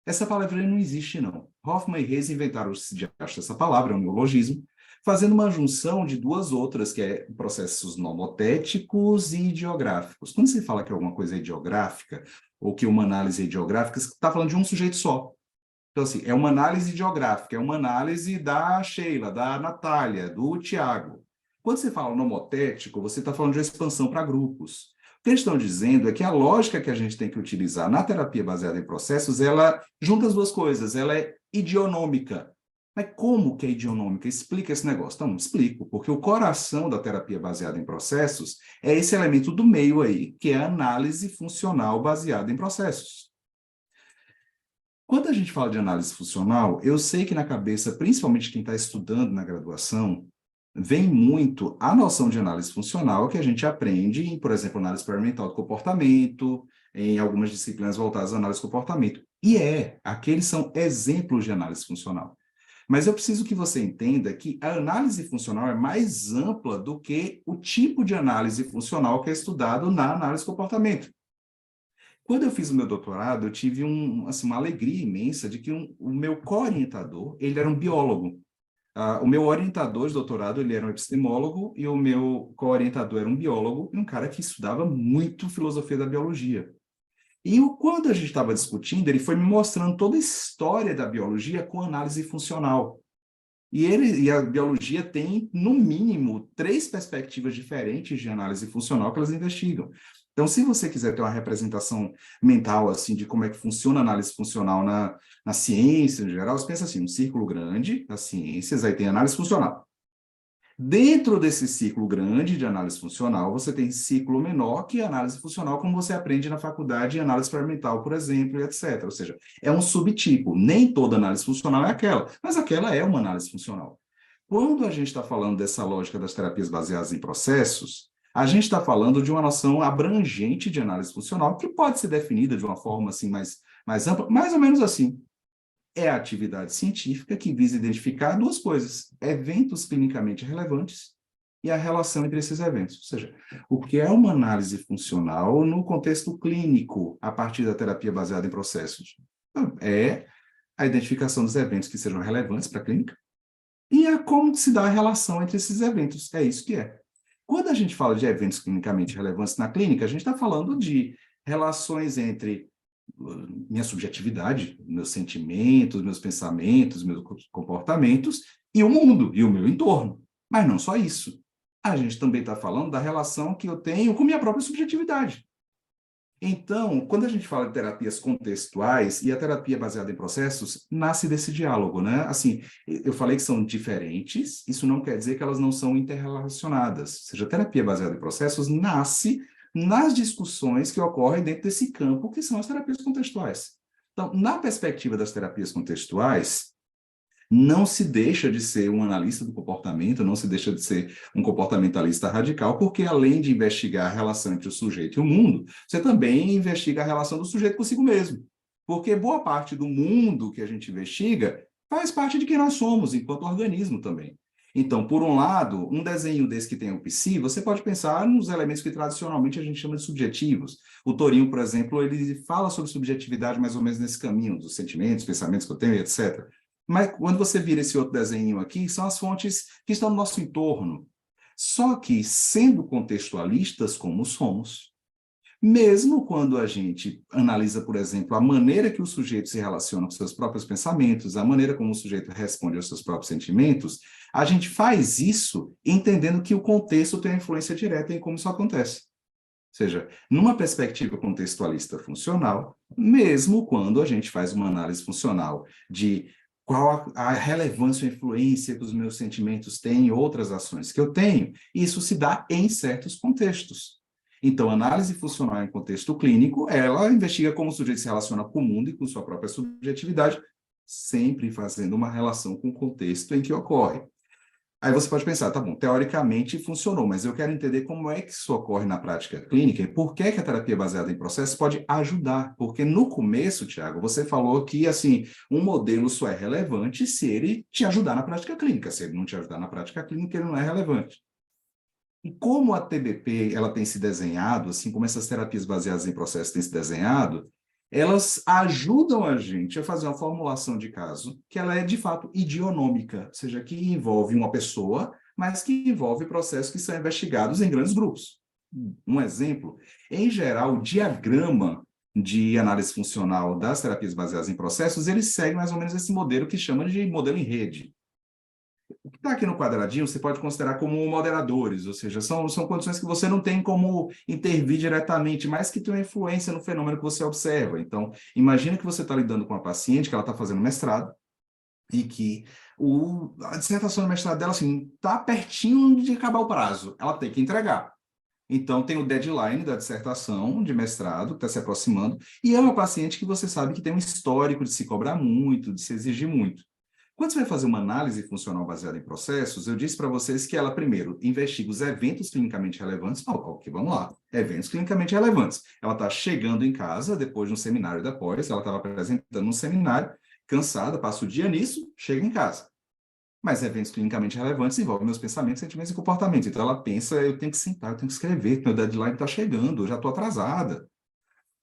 Essa palavra não existe, não. Hoffman e Reis inventaram essa palavra, é um neologismo, fazendo uma junção de duas outras, que é processos nomotéticos e ideográficos. Quando você fala que alguma coisa é ideográfica, ou que uma análise é ideográfica, você está falando de um sujeito só. Então, assim, é uma análise geográfica, é uma análise da Sheila, da Natália, do Tiago. Quando você fala nomotético, você está falando de expansão para grupos. O que eles estão dizendo é que a lógica que a gente tem que utilizar na terapia baseada em processos, ela junta as duas coisas, ela é idionômica. Mas como que é idionômica? Explica esse negócio. Então, explico, porque o coração da terapia baseada em processos é esse elemento do meio aí, que é a análise funcional baseada em processos. Quando a gente fala de análise funcional, eu sei que na cabeça, principalmente quem está estudando na graduação, vem muito a noção de análise funcional que a gente aprende em, por exemplo, análise experimental do comportamento, em algumas disciplinas voltadas à análise do comportamento. E aqueles são exemplos de análise funcional. Mas eu preciso que você entenda que a análise funcional é mais ampla do que o tipo de análise funcional que é estudado na análise do comportamento. Quando eu fiz o meu doutorado, eu tive assim, uma alegria imensa de que o meu co-orientador, ele era um biólogo. O meu orientador de doutorado, ele era um epistemólogo, e o meu co-orientador era um biólogo, e um cara que estudava muito filosofia da biologia. Quando a gente estava discutindo, ele foi me mostrando toda a história da biologia com análise funcional. E a biologia tem, no mínimo, 3 perspectivas diferentes de análise funcional que elas investigam. Então, se você quiser ter uma representação mental, assim, de como é que funciona a análise funcional na ciência, em geral, você pensa assim, um círculo grande das ciências, aí tem análise funcional. Dentro desse ciclo grande de análise funcional, você tem ciclo menor, que é análise funcional, como você aprende na faculdade em análise experimental, por exemplo, e etc. Ou seja, é um subtipo. Nem toda análise funcional é aquela, mas aquela é uma análise funcional. Quando a gente está falando dessa lógica das terapias baseadas em processos, a gente está falando de uma noção abrangente de análise funcional, que pode ser definida de uma forma assim mais ampla, mais ou menos assim. É a atividade científica que visa identificar 2 coisas: eventos clinicamente relevantes e a relação entre esses eventos. Ou seja, o que é uma análise funcional no contexto clínico, a partir da terapia baseada em processos? É a identificação dos eventos que sejam relevantes para a clínica e a como se dá a relação entre esses eventos. É isso que é. Quando a gente fala de eventos clinicamente relevantes na clínica, a gente está falando de relações entre minha subjetividade, meus sentimentos, meus pensamentos, meus comportamentos e o mundo e o meu entorno. Mas não só isso. A gente também está falando da relação que eu tenho com minha própria subjetividade. Então, quando a gente fala de terapias contextuais, e a terapia baseada em processos nasce desse diálogo, né? Assim, eu falei que são diferentes, isso não quer dizer que elas não são interrelacionadas. Ou seja, a terapia baseada em processos nasce nas discussões que ocorrem dentro desse campo, que são as terapias contextuais. Então, na perspectiva das terapias contextuais, não se deixa de ser um analista do comportamento, não se deixa de ser um comportamentalista radical, porque além de investigar a relação entre o sujeito e o mundo, você também investiga a relação do sujeito consigo mesmo. Porque boa parte do mundo que a gente investiga faz parte de quem nós somos, enquanto organismo também. Então, por um lado, um desenho desse que tem o psi, você pode pensar nos elementos que tradicionalmente a gente chama de subjetivos. O Torinho, por exemplo, ele fala sobre subjetividade mais ou menos nesse caminho, dos sentimentos, pensamentos que eu tenho, etc. Mas quando você vira esse outro desenho aqui, são as fontes que estão no nosso entorno. Só que, sendo contextualistas como somos, mesmo quando a gente analisa, por exemplo, a maneira que o sujeito se relaciona com seus próprios pensamentos, a maneira como o sujeito responde aos seus próprios sentimentos, a gente faz isso entendendo que o contexto tem uma influência direta em como isso acontece. Ou seja, numa perspectiva contextualista funcional, mesmo quando a gente faz uma análise funcional de qual a relevância ou influência que os meus sentimentos têm em outras ações que eu tenho, isso se dá em certos contextos. Então, a análise funcional em contexto clínico, ela investiga como o sujeito se relaciona com o mundo e com sua própria subjetividade, sempre fazendo uma relação com o contexto em que ocorre. Aí você pode pensar, tá bom, teoricamente funcionou, mas eu quero entender como é que isso ocorre na prática clínica e por que que a terapia baseada em processos pode ajudar. Porque no começo, Tiago, você falou que, assim, um modelo só é relevante se ele te ajudar na prática clínica. Se ele não te ajudar na prática clínica, ele não é relevante. E como a TBP ela tem se desenhado, assim como essas terapias baseadas em processos têm se desenhado, elas ajudam a gente a fazer uma formulação de caso que ela é, de fato, idionômica, ou seja, que envolve uma pessoa, mas que envolve processos que são investigados em grandes grupos. Um exemplo, em geral, o diagrama de análise funcional das terapias baseadas em processos, ele segue mais ou menos esse modelo que chama de modelo em rede. O que está aqui no quadradinho você pode considerar como moderadores, ou seja, são condições que você não tem como intervir diretamente, mas que tem uma influência no fenômeno que você observa. Então, imagina que você está lidando com uma paciente que ela está fazendo mestrado e que a dissertação do mestrado dela assim, está pertinho de acabar o prazo, ela tem que entregar. Então, tem o deadline da dissertação de mestrado, que está se aproximando, e é uma paciente que você sabe que tem um histórico de se cobrar muito, de se exigir muito. Quando você vai fazer uma análise funcional baseada em processos, eu disse para vocês que ela, primeiro, investiga os eventos clinicamente relevantes. Ok, vamos lá. Eventos clinicamente relevantes. Ela está chegando em casa, depois de um seminário da pós, ela estava apresentando um seminário, cansada, passa o dia nisso, chega em casa. Mas eventos clinicamente relevantes envolvem meus pensamentos, sentimentos e comportamentos. Então, ela pensa, eu tenho que sentar, eu tenho que escrever, meu deadline está chegando, eu já estou atrasada.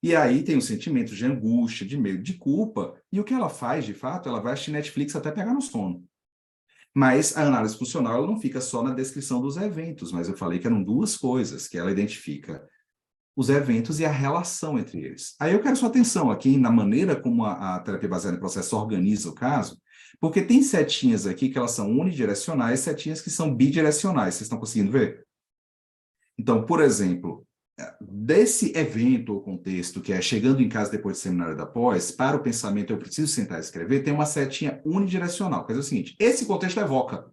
E aí tem os sentimentos de angústia, de medo, de culpa, e o que ela faz, de fato, ela vai assistir Netflix até pegar no sono. Mas a análise funcional ela não fica só na descrição dos eventos, mas eu falei que eram 2 coisas, que ela identifica os eventos e a relação entre eles. Aí eu quero sua atenção aqui na maneira como a terapia baseada em processo organiza o caso, porque tem setinhas aqui que elas são unidirecionais, setinhas que são bidirecionais. Vocês estão conseguindo ver? Então, por exemplo, desse evento ou contexto, que é chegando em casa depois do seminário da pós, para o pensamento eu preciso sentar e escrever, tem uma setinha unidirecional. Quer dizer o seguinte, esse contexto evoca.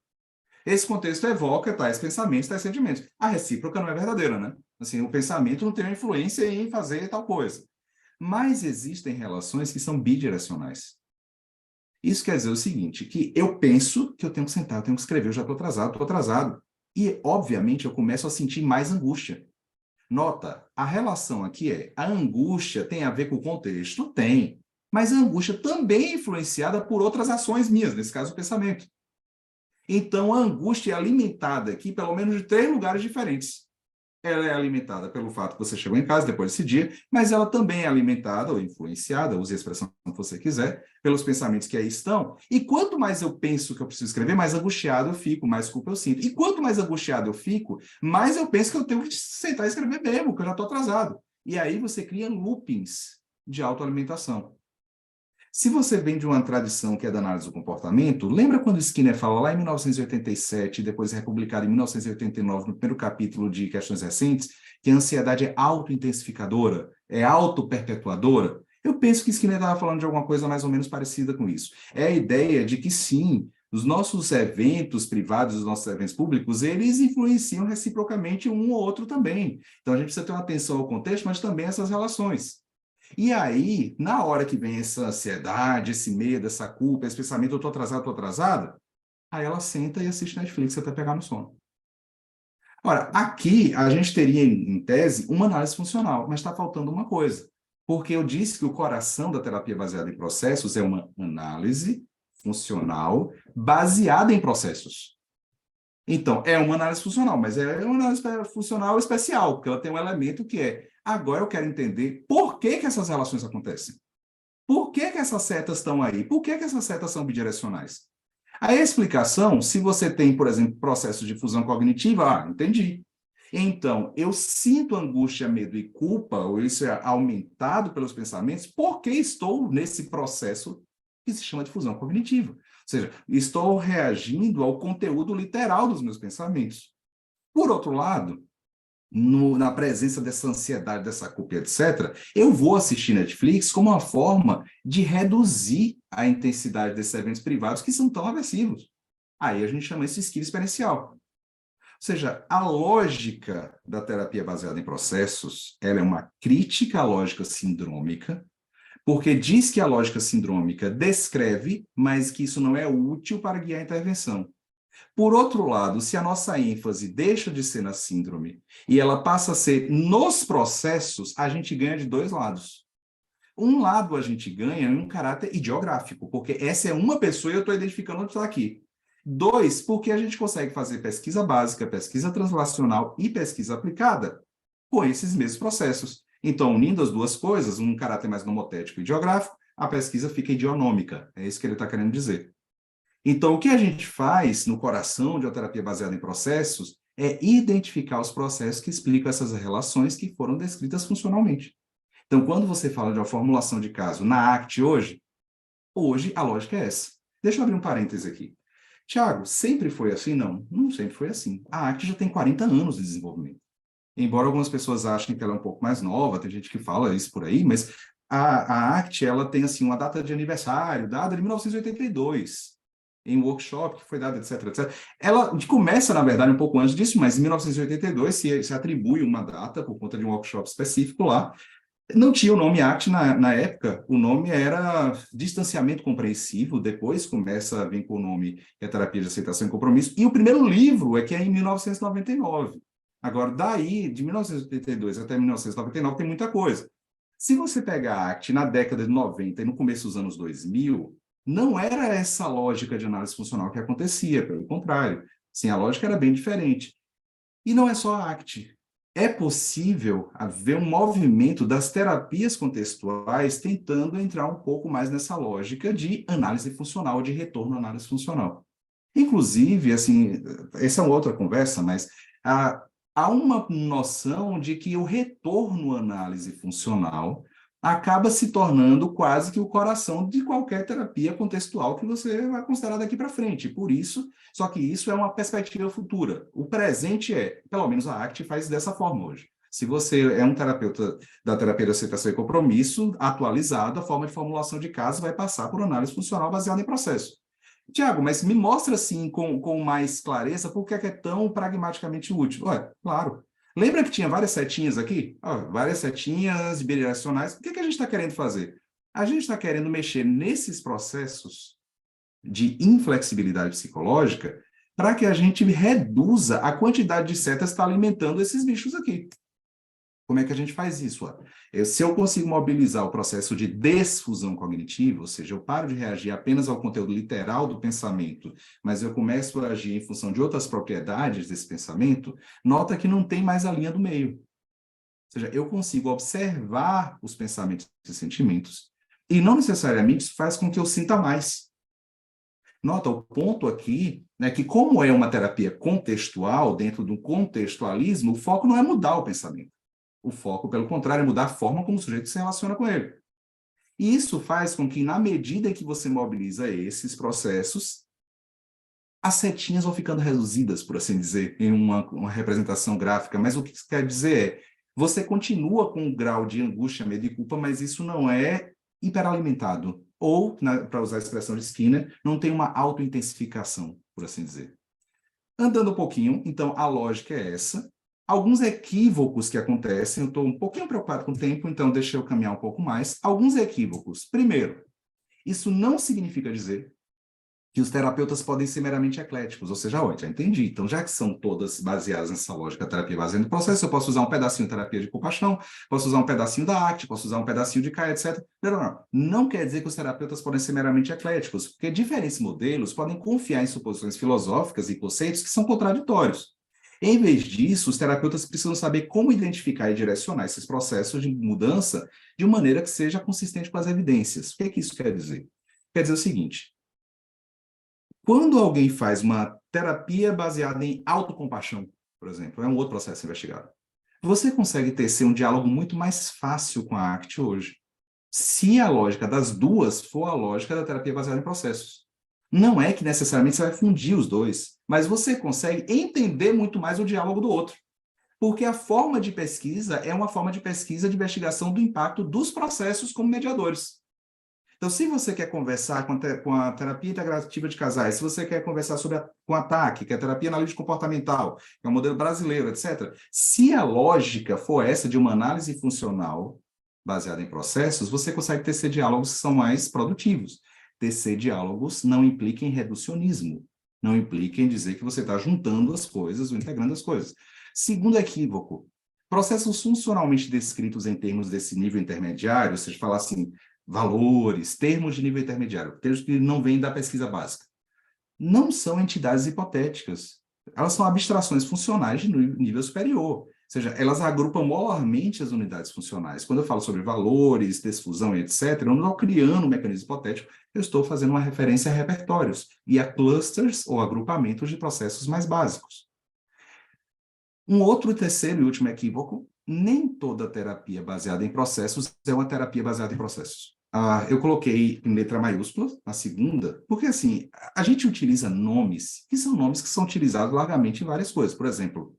Esse contexto evoca tais pensamentos, tais sentimentos. A recíproca não é verdadeira, né? Assim, o pensamento não tem uma influência em fazer tal coisa. Mas existem relações que são bidirecionais. Isso quer dizer o seguinte, que eu penso que eu tenho que sentar, eu tenho que escrever, eu já estou atrasado, estou atrasado. E, obviamente, eu começo a sentir mais angústia. Nota, a relação aqui a angústia tem a ver com o contexto? Tem. Mas a angústia também é influenciada por outras ações minhas, nesse caso o pensamento. Então, a angústia é alimentada aqui, pelo menos, de 3 lugares diferentes. Ela é alimentada pelo fato que você chegou em casa depois desse dia, mas ela também é alimentada ou influenciada, use a expressão que você quiser, pelos pensamentos que aí estão. E quanto mais eu penso que eu preciso escrever, mais angustiado eu fico, mais culpa eu sinto. E quanto mais angustiado eu fico, mais eu penso que eu tenho que sentar e escrever mesmo, que eu já estou atrasado. E aí você cria loopings de autoalimentação. Se você vem de uma tradição que é da análise do comportamento, lembra quando Skinner fala lá em 1987, depois republicado em 1989, no primeiro capítulo de Questões Recentes, que a ansiedade é auto-intensificadora, é auto-perpetuadora? Eu penso que Skinner estava falando de alguma coisa mais ou menos parecida com isso. É a ideia de que, sim, os nossos eventos privados, os nossos eventos públicos, eles influenciam reciprocamente um ou outro também. Então, a gente precisa ter uma atenção ao contexto, mas também essas relações. E aí, na hora que vem essa ansiedade, esse medo, essa culpa, esse pensamento, eu estou atrasado, aí ela senta e assiste Netflix até pegar no sono. Ora, aqui a gente teria, em tese, uma análise funcional, mas está faltando uma coisa. Porque eu disse que o coração da terapia baseada em processos é uma análise funcional baseada em processos. Então, é uma análise funcional, mas é uma análise funcional especial, porque ela tem um elemento que agora eu quero entender por que essas relações acontecem. Por que essas setas estão aí? Por que essas setas são bidirecionais? Aí a explicação, se você tem, por exemplo, processo de fusão cognitiva, entendi. Então, eu sinto angústia, medo e culpa, ou isso é aumentado pelos pensamentos, porque estou nesse processo que se chama de fusão cognitiva. Ou seja, estou reagindo ao conteúdo literal dos meus pensamentos. Por outro lado, na presença dessa ansiedade, dessa culpa, etc., eu vou assistir Netflix como uma forma de reduzir a intensidade desses eventos privados que são tão aversivos. Aí a gente chama isso de esquiva experiencial. Ou seja, a lógica da terapia baseada em processos, ela é uma crítica à lógica sindrômica, porque diz que a lógica sindrômica descreve, mas que isso não é útil para guiar a intervenção. Por outro lado, se a nossa ênfase deixa de ser na síndrome e ela passa a ser nos processos, a gente ganha de 2 lados. Um lado a gente ganha em um caráter ideográfico, porque essa é uma pessoa e eu estou identificando onde está aqui. 2, porque a gente consegue fazer pesquisa básica, pesquisa translacional e pesquisa aplicada com esses mesmos processos. Então, unindo as duas coisas, um caráter mais nomotético e ideográfico, a pesquisa fica idionômica. É isso que ele está querendo dizer. Então, o que a gente faz no coração de uma terapia baseada em processos é identificar os processos que explicam essas relações que foram descritas funcionalmente. Então, quando você fala de uma formulação de caso na ACT hoje a lógica é essa. Deixa eu abrir um parêntese aqui. Tiago, sempre foi assim? Não, não sempre foi assim. A ACT já tem 40 anos de desenvolvimento. Embora algumas pessoas achem que ela é um pouco mais nova, tem gente que fala isso por aí, mas a ACT ela tem assim, uma data de aniversário, dada de 1982, em um workshop que foi dado, etc, etc. Ela começa, na verdade, um pouco antes disso, mas em 1982 se atribui uma data por conta de um workshop específico lá. Não tinha o nome ACT na época, o nome era distanciamento compreensivo, depois começa a vir com o nome que é terapia de aceitação e compromisso, e o primeiro livro é que é em 1999. Agora, daí, de 1982 até 1999, tem muita coisa. Se você pega a ACT na década de 90 e no começo dos anos 2000, não era essa lógica de análise funcional que acontecia, pelo contrário. Sim, a lógica era bem diferente. E não é só a ACT. É possível haver um movimento das terapias contextuais tentando entrar um pouco mais nessa lógica de análise funcional, de retorno à análise funcional. Inclusive, assim, essa é uma outra conversa, mas há uma noção de que o retorno à análise funcional acaba se tornando quase que o coração de qualquer terapia contextual que você vai considerar daqui para frente. Por isso, só que isso é uma perspectiva futura. O presente pelo menos a ACT faz dessa forma hoje. Se você é um terapeuta da terapia de aceitação e compromisso, atualizado, a forma de formulação de casos vai passar por análise funcional baseada em processo. Tiago, mas me mostra assim com mais clareza por que é tão pragmaticamente útil. Ué, claro. Lembra que tinha várias setinhas aqui? Várias setinhas bidirecionais. O que a gente está querendo fazer? A gente está querendo mexer nesses processos de inflexibilidade psicológica para que a gente reduza a quantidade de setas que está alimentando esses bichos aqui. Como é que a gente faz isso? Se eu consigo mobilizar o processo de desfusão cognitiva, ou seja, eu paro de reagir apenas ao conteúdo literal do pensamento, mas eu começo a agir em função de outras propriedades desse pensamento, nota que não tem mais a linha do meio. Ou seja, eu consigo observar os pensamentos e sentimentos, e não necessariamente isso faz com que eu sinta mais. Nota, o ponto aqui é que, como é uma terapia contextual, dentro do contextualismo, o foco não é mudar o pensamento. O foco, pelo contrário, é mudar a forma como o sujeito se relaciona com ele. E isso faz com que, na medida que você mobiliza esses processos, as setinhas vão ficando reduzidas, por assim dizer, em uma representação gráfica. Mas o que isso quer dizer você continua com um grau de angústia, medo e culpa, mas isso não é hiperalimentado. Ou, para usar a expressão de Skinner, não tem uma autointensificação, por assim dizer. Andando um pouquinho, então, a lógica é essa. Alguns equívocos que acontecem, eu estou um pouquinho preocupado com o tempo, então deixa eu caminhar um pouco mais. Alguns equívocos. Primeiro, isso não significa dizer que os terapeutas podem ser meramente ecléticos, ou seja, já entendi. Então, já que são todas baseadas nessa lógica terapia baseada no processo, eu posso usar um pedacinho de terapia de compaixão, posso usar um pedacinho da ACT, posso usar um pedacinho de CAI, etc. Não quer dizer que os terapeutas podem ser meramente ecléticos, porque diferentes modelos podem confiar em suposições filosóficas e conceitos que são contraditórios. Em vez disso, os terapeutas precisam saber como identificar e direcionar esses processos de mudança de maneira que seja consistente com as evidências. O que isso quer dizer? Quer dizer o seguinte: quando alguém faz uma terapia baseada em autocompaixão, por exemplo, é um outro processo investigado, você consegue tecer um diálogo muito mais fácil com a ACT hoje, se a lógica das duas for a lógica da terapia baseada em processos. Não é que necessariamente você vai fundir os dois, mas você consegue entender muito mais o diálogo do outro. Porque a forma de pesquisa é uma forma de pesquisa de investigação do impacto dos processos como mediadores. Então, se você quer conversar com a terapia integrativa de casais, se você quer conversar com a TAC, que é a terapia analítica comportamental, que é um modelo brasileiro, etc., se a lógica for essa de uma análise funcional baseada em processos, você consegue tecer diálogos que são mais produtivos. Tecer diálogos não implica em reducionismo, não implica em dizer que você está juntando as coisas ou integrando as coisas. Segundo equívoco, processos funcionalmente descritos em termos desse nível intermediário, você fala assim, valores, termos de nível intermediário, termos que não vêm da pesquisa básica, não são entidades hipotéticas. Elas são abstrações funcionais de nível superior. Ou seja, elas agrupam molarmente as unidades funcionais. Quando eu falo sobre valores, desfusão e etc., eu não estou criando um mecanismo hipotético, eu estou fazendo uma referência a repertórios e a clusters ou agrupamentos de processos mais básicos. Um outro terceiro e último equívoco: nem toda terapia baseada em processos é uma terapia baseada em processos. Eu coloquei em letra maiúscula, na segunda, porque assim, a gente utiliza nomes que são utilizados largamente em várias coisas. Por exemplo,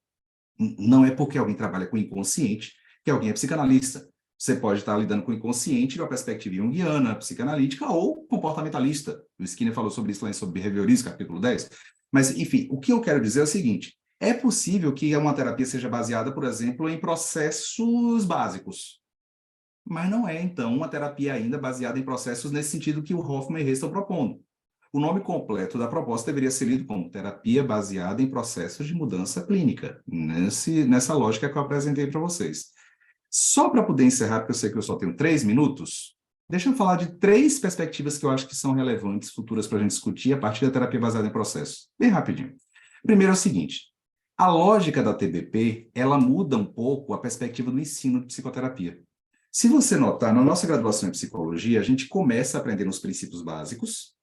não é porque alguém trabalha com inconsciente que alguém é psicanalista. Você pode estar lidando com o inconsciente de uma perspectiva junguiana, psicanalítica ou comportamentalista. O Skinner falou sobre isso lá em sobre behaviorismo, capítulo 10. Mas, enfim, o que eu quero dizer é o seguinte: é possível que uma terapia seja baseada, por exemplo, em processos básicos, mas não é, então, uma terapia ainda baseada em processos nesse sentido que o Hoffman e Reis estão propondo. O nome completo da proposta deveria ser lido como terapia baseada em processos de mudança clínica, nessa lógica que eu apresentei para vocês. Só para poder encerrar, porque eu sei que eu só tenho 3 minutos, deixa eu falar de 3 perspectivas que eu acho que são relevantes, futuras para a gente discutir a partir da terapia baseada em processos. Bem rapidinho. Primeiro é o seguinte: a lógica da TBP, ela muda um pouco a perspectiva do ensino de psicoterapia. Se você notar, na nossa graduação em psicologia, a gente começa aprendendo os princípios básicos,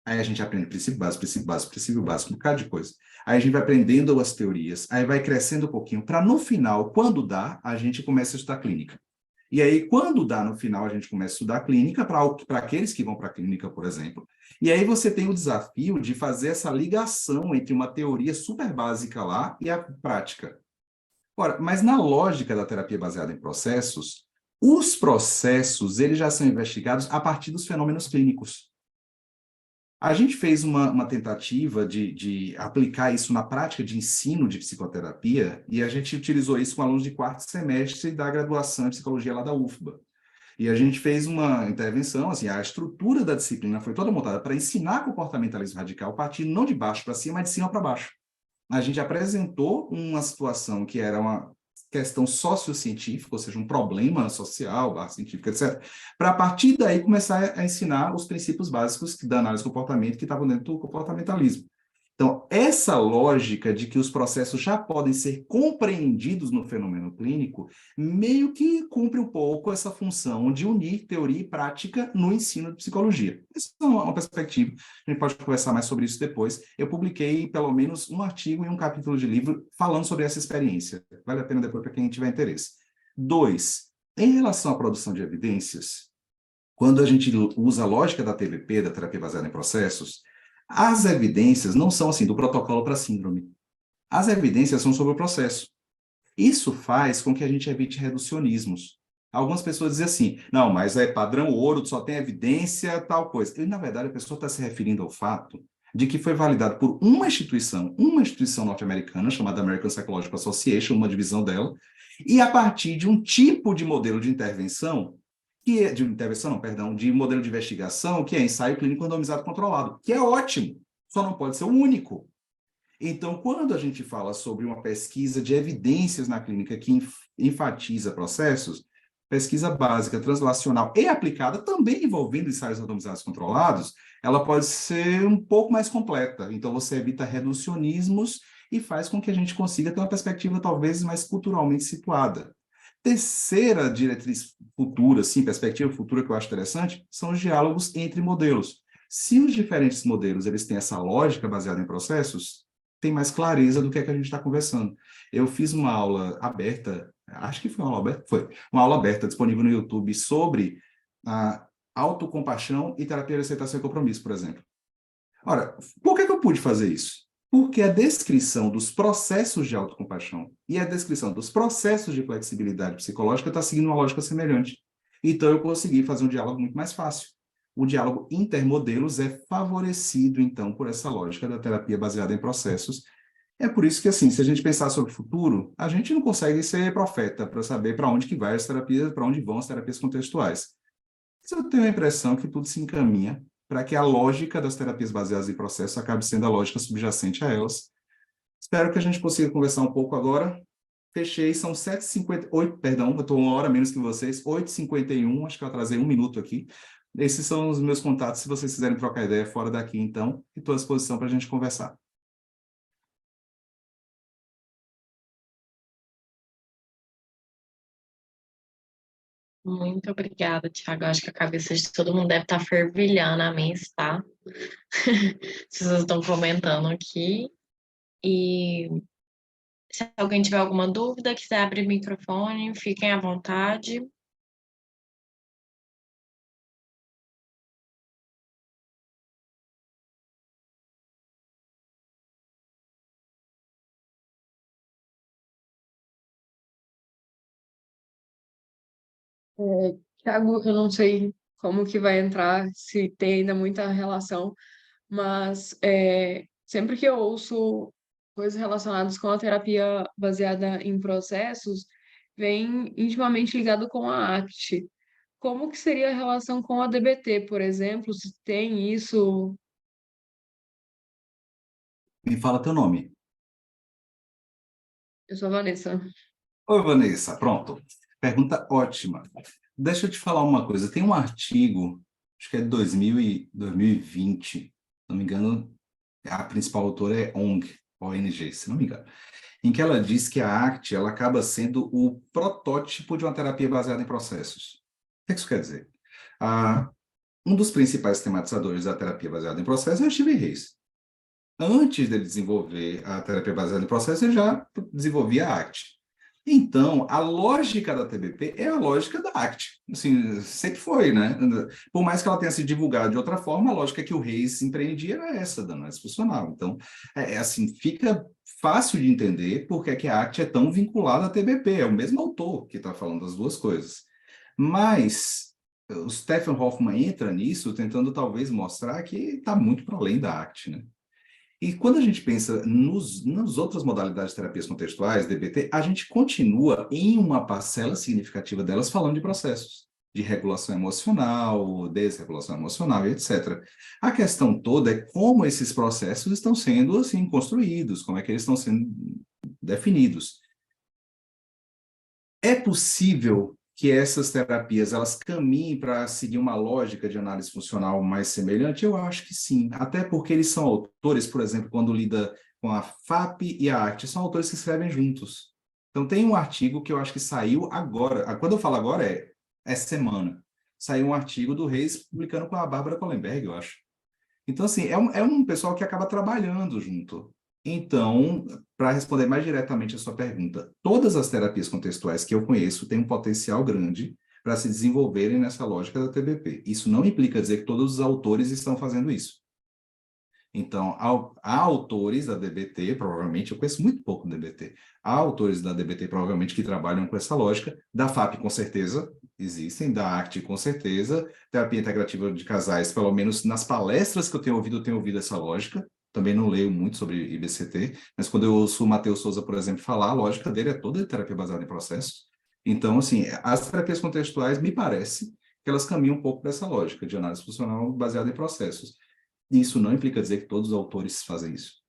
Aí a gente aprende princípio básico, princípio básico, princípio básico, um bocado de coisa. Aí a gente vai aprendendo as teorias, aí vai crescendo um pouquinho, para no final, quando dá, a gente começa a estudar clínica. E aí, quando dá no final, a gente começa a estudar clínica para aqueles que vão para a clínica, por exemplo. E aí você tem o desafio de fazer essa ligação entre uma teoria super básica lá e a prática. Ora, mas na lógica da terapia baseada em processos, os processos eles já são investigados a partir dos fenômenos clínicos. A gente fez uma tentativa de aplicar isso na prática de ensino de psicoterapia e a gente utilizou isso com alunos de quarto semestre da graduação em psicologia lá da UFBA. E a gente fez uma intervenção, assim, a estrutura da disciplina foi toda montada para ensinar comportamentalismo radical, partindo não de baixo para cima, mas de cima para baixo. A gente apresentou uma situação que era uma questão sociocientífica, ou seja, um problema social, científico, etc., para a partir daí começar a ensinar os princípios básicos da análise do comportamento que estavam dentro do comportamentalismo. Então, essa lógica de que os processos já podem ser compreendidos no fenômeno clínico, meio que cumpre um pouco essa função de unir teoria e prática no ensino de psicologia. Essa é uma perspectiva, a gente pode conversar mais sobre isso depois. Eu publiquei pelo menos um artigo e um capítulo de livro falando sobre essa experiência. Vale a pena depois para quem tiver interesse. 2. Em relação à produção de evidências, quando a gente usa a lógica da TBP, da terapia baseada em processos, as evidências não são assim, do protocolo para a síndrome. As evidências são sobre o processo. Isso faz com que a gente evite reducionismos. Algumas pessoas dizem assim, não, mas é padrão ouro, só tem evidência, tal coisa. E, na verdade, a pessoa está se referindo ao fato de que foi validado por uma instituição norte-americana, chamada American Psychological Association, uma divisão dela, e a partir de um tipo de modelo de intervenção de modelo de investigação, que é ensaio clínico randomizado controlado, que é ótimo, só não pode ser o único. Então, quando a gente fala sobre uma pesquisa de evidências na clínica que enfatiza processos, pesquisa básica, translacional e aplicada, também envolvendo ensaios randomizados controlados, ela pode ser um pouco mais completa. Então, você evita reducionismos e faz com que a gente consiga ter uma perspectiva talvez mais culturalmente situada. Terceira diretriz futura, sim, perspectiva futura que eu acho interessante, são os diálogos entre modelos. Se os diferentes modelos eles têm essa lógica baseada em processos, tem mais clareza do que é que a gente está conversando. Eu fiz uma aula aberta, acho que foi uma aula aberta, foi uma aula aberta disponível no YouTube sobre a autocompaixão e terapia de aceitação e compromisso, por exemplo. Ora, por que eu pude fazer isso? Porque a descrição dos processos de autocompaixão e a descrição dos processos de flexibilidade psicológica está seguindo uma lógica semelhante. Então, eu consegui fazer um diálogo muito mais fácil. O diálogo intermodelos é favorecido, então, por essa lógica da terapia baseada em processos. É por isso que, assim, se a gente pensar sobre o futuro, a gente não consegue ser profeta para saber para onde que vai as terapias, para onde vão as terapias contextuais. Mas eu tenho a impressão que tudo se encaminha para que a lógica das terapias baseadas em processos acabe sendo a lógica subjacente a elas. Espero que a gente consiga conversar um pouco agora. Fechei, são 7h58, perdão, eu estou uma hora menos que vocês, 8h51, acho que eu atrasei um minuto aqui. Esses são os meus contatos, se vocês quiserem trocar ideia fora daqui, então, estou à disposição para a gente conversar. Muito obrigada, Thiago. Acho que a cabeça de todo mundo deve estar fervilhando, a minha está. Vocês estão comentando aqui. E se alguém tiver alguma dúvida, quiser abrir o microfone, fiquem à vontade. Thiago, eu não sei como que vai entrar, se tem ainda muita relação, mas sempre que eu ouço coisas relacionadas com a terapia baseada em processos, vem intimamente ligado com a ACT. Como que seria a relação com a DBT, por exemplo, se tem isso? Me fala teu nome. Eu sou a Vanessa. Oi, Vanessa, pronto. Pergunta ótima. Deixa eu te falar uma coisa. Tem um artigo, acho que é de 2020, se não me engano, a principal autora é ONG, se não me engano, em que ela diz que a ACT ela acaba sendo o protótipo de uma terapia baseada em processos. O que isso quer dizer? um dos principais tematizadores da terapia baseada em processo é o Stephen Hayes. Antes dele desenvolver a terapia baseada em processo, ele já desenvolvia a ACT. Então, a lógica da TBP é a lógica da ACT. Assim, sempre foi, né? Por mais que ela tenha sido divulgada de outra forma, a lógica que o Reis empreendia era essa, da análise funcional. Então, assim, fica fácil de entender porque é que a ACT é tão vinculada à TBP. É o mesmo autor que está falando das duas coisas. Mas o Stephen Hoffman entra nisso tentando talvez mostrar que está muito para além da ACT, né? E quando a gente pensa nas outras modalidades de terapias contextuais, DBT, a gente continua em uma parcela significativa delas falando de processos, de regulação emocional, desregulação emocional e etc. A questão toda é como esses processos estão sendo assim construídos, como é que eles estão sendo definidos. É possível que essas terapias elas caminhem para seguir uma lógica de análise funcional mais semelhante? Eu acho que sim, até porque eles são autores, por exemplo, quando lida com a FAP e a ACT, são autores que escrevem juntos. Então tem um artigo que eu acho que saiu agora, quando eu falo agora é semana, saiu um artigo do Reis publicando com a Bárbara Kohlenberg, eu acho. Então, assim, é um pessoal que acaba trabalhando junto. Então, para responder mais diretamente a sua pergunta, todas as terapias contextuais que eu conheço têm um potencial grande para se desenvolverem nessa lógica da TBP. Isso não implica dizer que todos os autores estão fazendo isso. Então, há autores da DBT, provavelmente, eu conheço muito pouco da DBT, há autores da DBT, provavelmente, que trabalham com essa lógica, da FAP, com certeza, existem, da ACT, com certeza, terapia integrativa de casais, pelo menos nas palestras que eu tenho ouvido essa lógica, também não leio muito sobre IBCT, mas quando eu ouço o Matheus Souza, por exemplo, falar, a lógica dele é toda de terapia baseada em processos. Então, assim, as terapias contextuais, me parece que elas caminham um pouco dessa lógica de análise funcional baseada em processos. Isso não implica dizer que todos os autores fazem isso.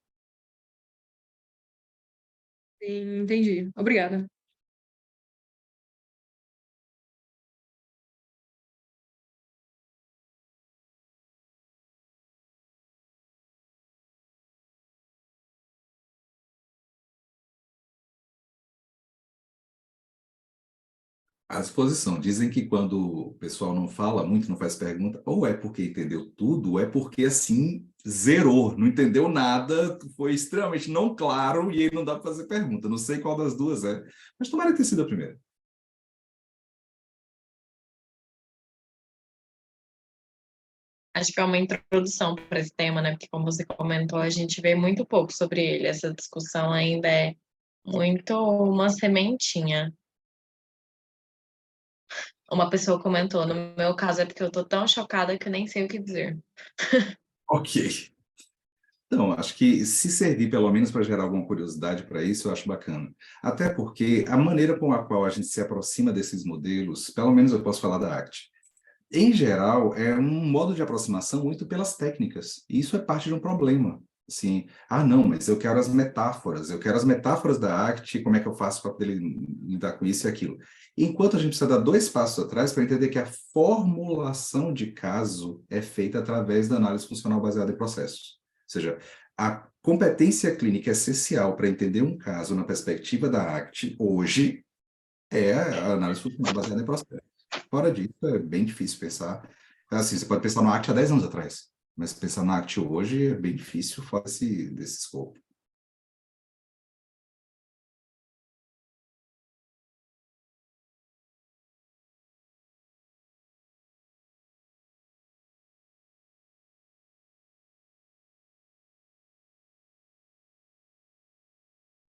Sim, entendi. Obrigada. À disposição. Dizem que quando o pessoal não fala muito, não faz pergunta, ou é porque entendeu tudo, ou é porque, assim, zerou, não entendeu nada, foi extremamente não claro e aí não dá para fazer pergunta. Não sei qual das duas é, mas tomara ter sido a primeira. Acho que é uma introdução para esse tema, né? Porque, como você comentou, a gente vê muito pouco sobre ele. Essa discussão ainda é muito uma sementinha. Uma pessoa comentou, no meu caso é porque eu tô tão chocada que eu nem sei o que dizer. Ok. Então, acho que se servir pelo menos para gerar alguma curiosidade para isso, eu acho bacana. Até porque a maneira com a qual a gente se aproxima desses modelos, pelo menos eu posso falar da ACT, em geral, é um modo de aproximação muito pelas técnicas. E isso é parte de um problema. Assim, não, mas eu quero as metáforas da ACT, como é que eu faço para poder lidar com isso e aquilo. Enquanto a gente precisa dar 2 passos atrás para entender que a formulação de caso é feita através da análise funcional baseada em processos. Ou seja, a competência clínica essencial para entender um caso na perspectiva da ACT hoje é a análise funcional baseada em processos. Fora disso, é bem difícil pensar. Assim, você pode pensar no ACT há 10 anos atrás, mas pensar no ACT hoje é bem difícil fora desse escopo.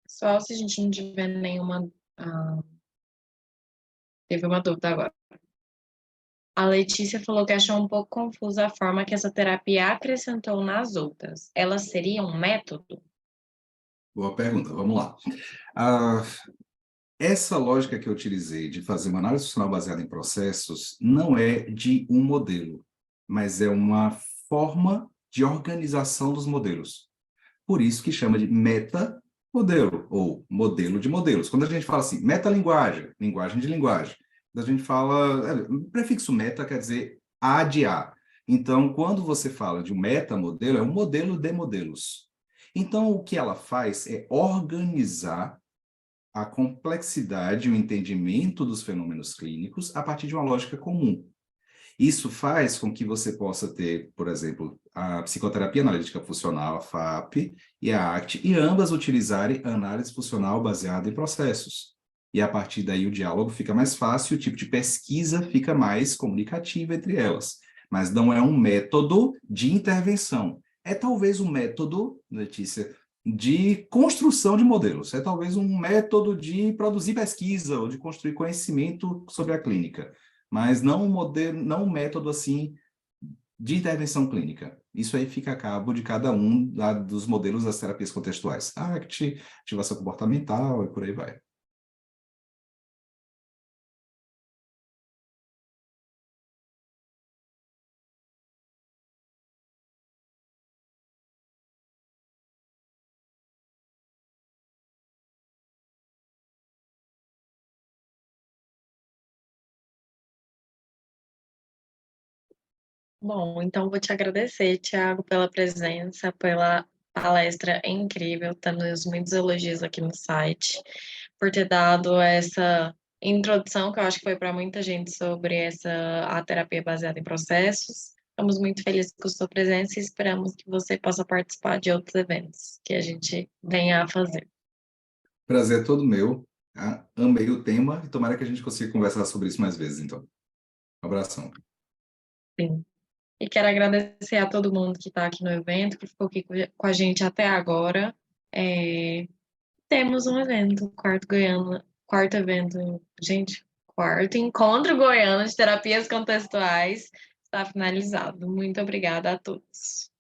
Só se a gente não tiver nenhuma. Teve uma dúvida agora. A Letícia falou que achou um pouco confusa a forma que essa terapia acrescentou nas outras. Ela seria um método? Boa pergunta, vamos lá. Ah, essa lógica que eu utilizei de fazer uma análise funcional baseada em processos não é de um modelo, mas é uma forma de organização dos modelos. Por isso que chama de metamodelo, ou modelo de modelos. Quando a gente fala assim, metalinguagem, linguagem de linguagem, quando a gente fala, o prefixo meta quer dizer A de A. Então, quando você fala de um metamodelo, é um modelo de modelos. Então, o que ela faz é organizar a complexidade e o entendimento dos fenômenos clínicos a partir de uma lógica comum. Isso faz com que você possa ter, por exemplo, a psicoterapia analítica funcional, a FAP, e a ACT, e ambas utilizarem análise funcional baseada em processos. E a partir daí o diálogo fica mais fácil, o tipo de pesquisa fica mais comunicativa entre elas. Mas não é um método de intervenção. É talvez um método, Letícia, de construção de modelos. É talvez um método de produzir pesquisa ou de construir conhecimento sobre a clínica, mas não um modelo, não um método assim de intervenção clínica. Isso aí fica a cabo de cada um dos modelos das terapias contextuais. ACT, ativação comportamental e por aí vai. Bom, então vou te agradecer, Thiago, pela presença, pela palestra incrível, temos muitos elogios aqui no site, por ter dado essa introdução, que eu acho que foi para muita gente, sobre a terapia baseada em processos. Estamos muito felizes com a sua presença e esperamos que você possa participar de outros eventos que a gente venha a fazer. Prazer é todo meu. Amei o tema e tomara que a gente consiga conversar sobre isso mais vezes, então. Um abração. Sim. E quero agradecer a todo mundo que está aqui no evento, que ficou aqui com a gente até agora. Temos um evento, quarto evento, gente, quarto encontro goiano de terapias contextuais está finalizado. Muito obrigada a todos.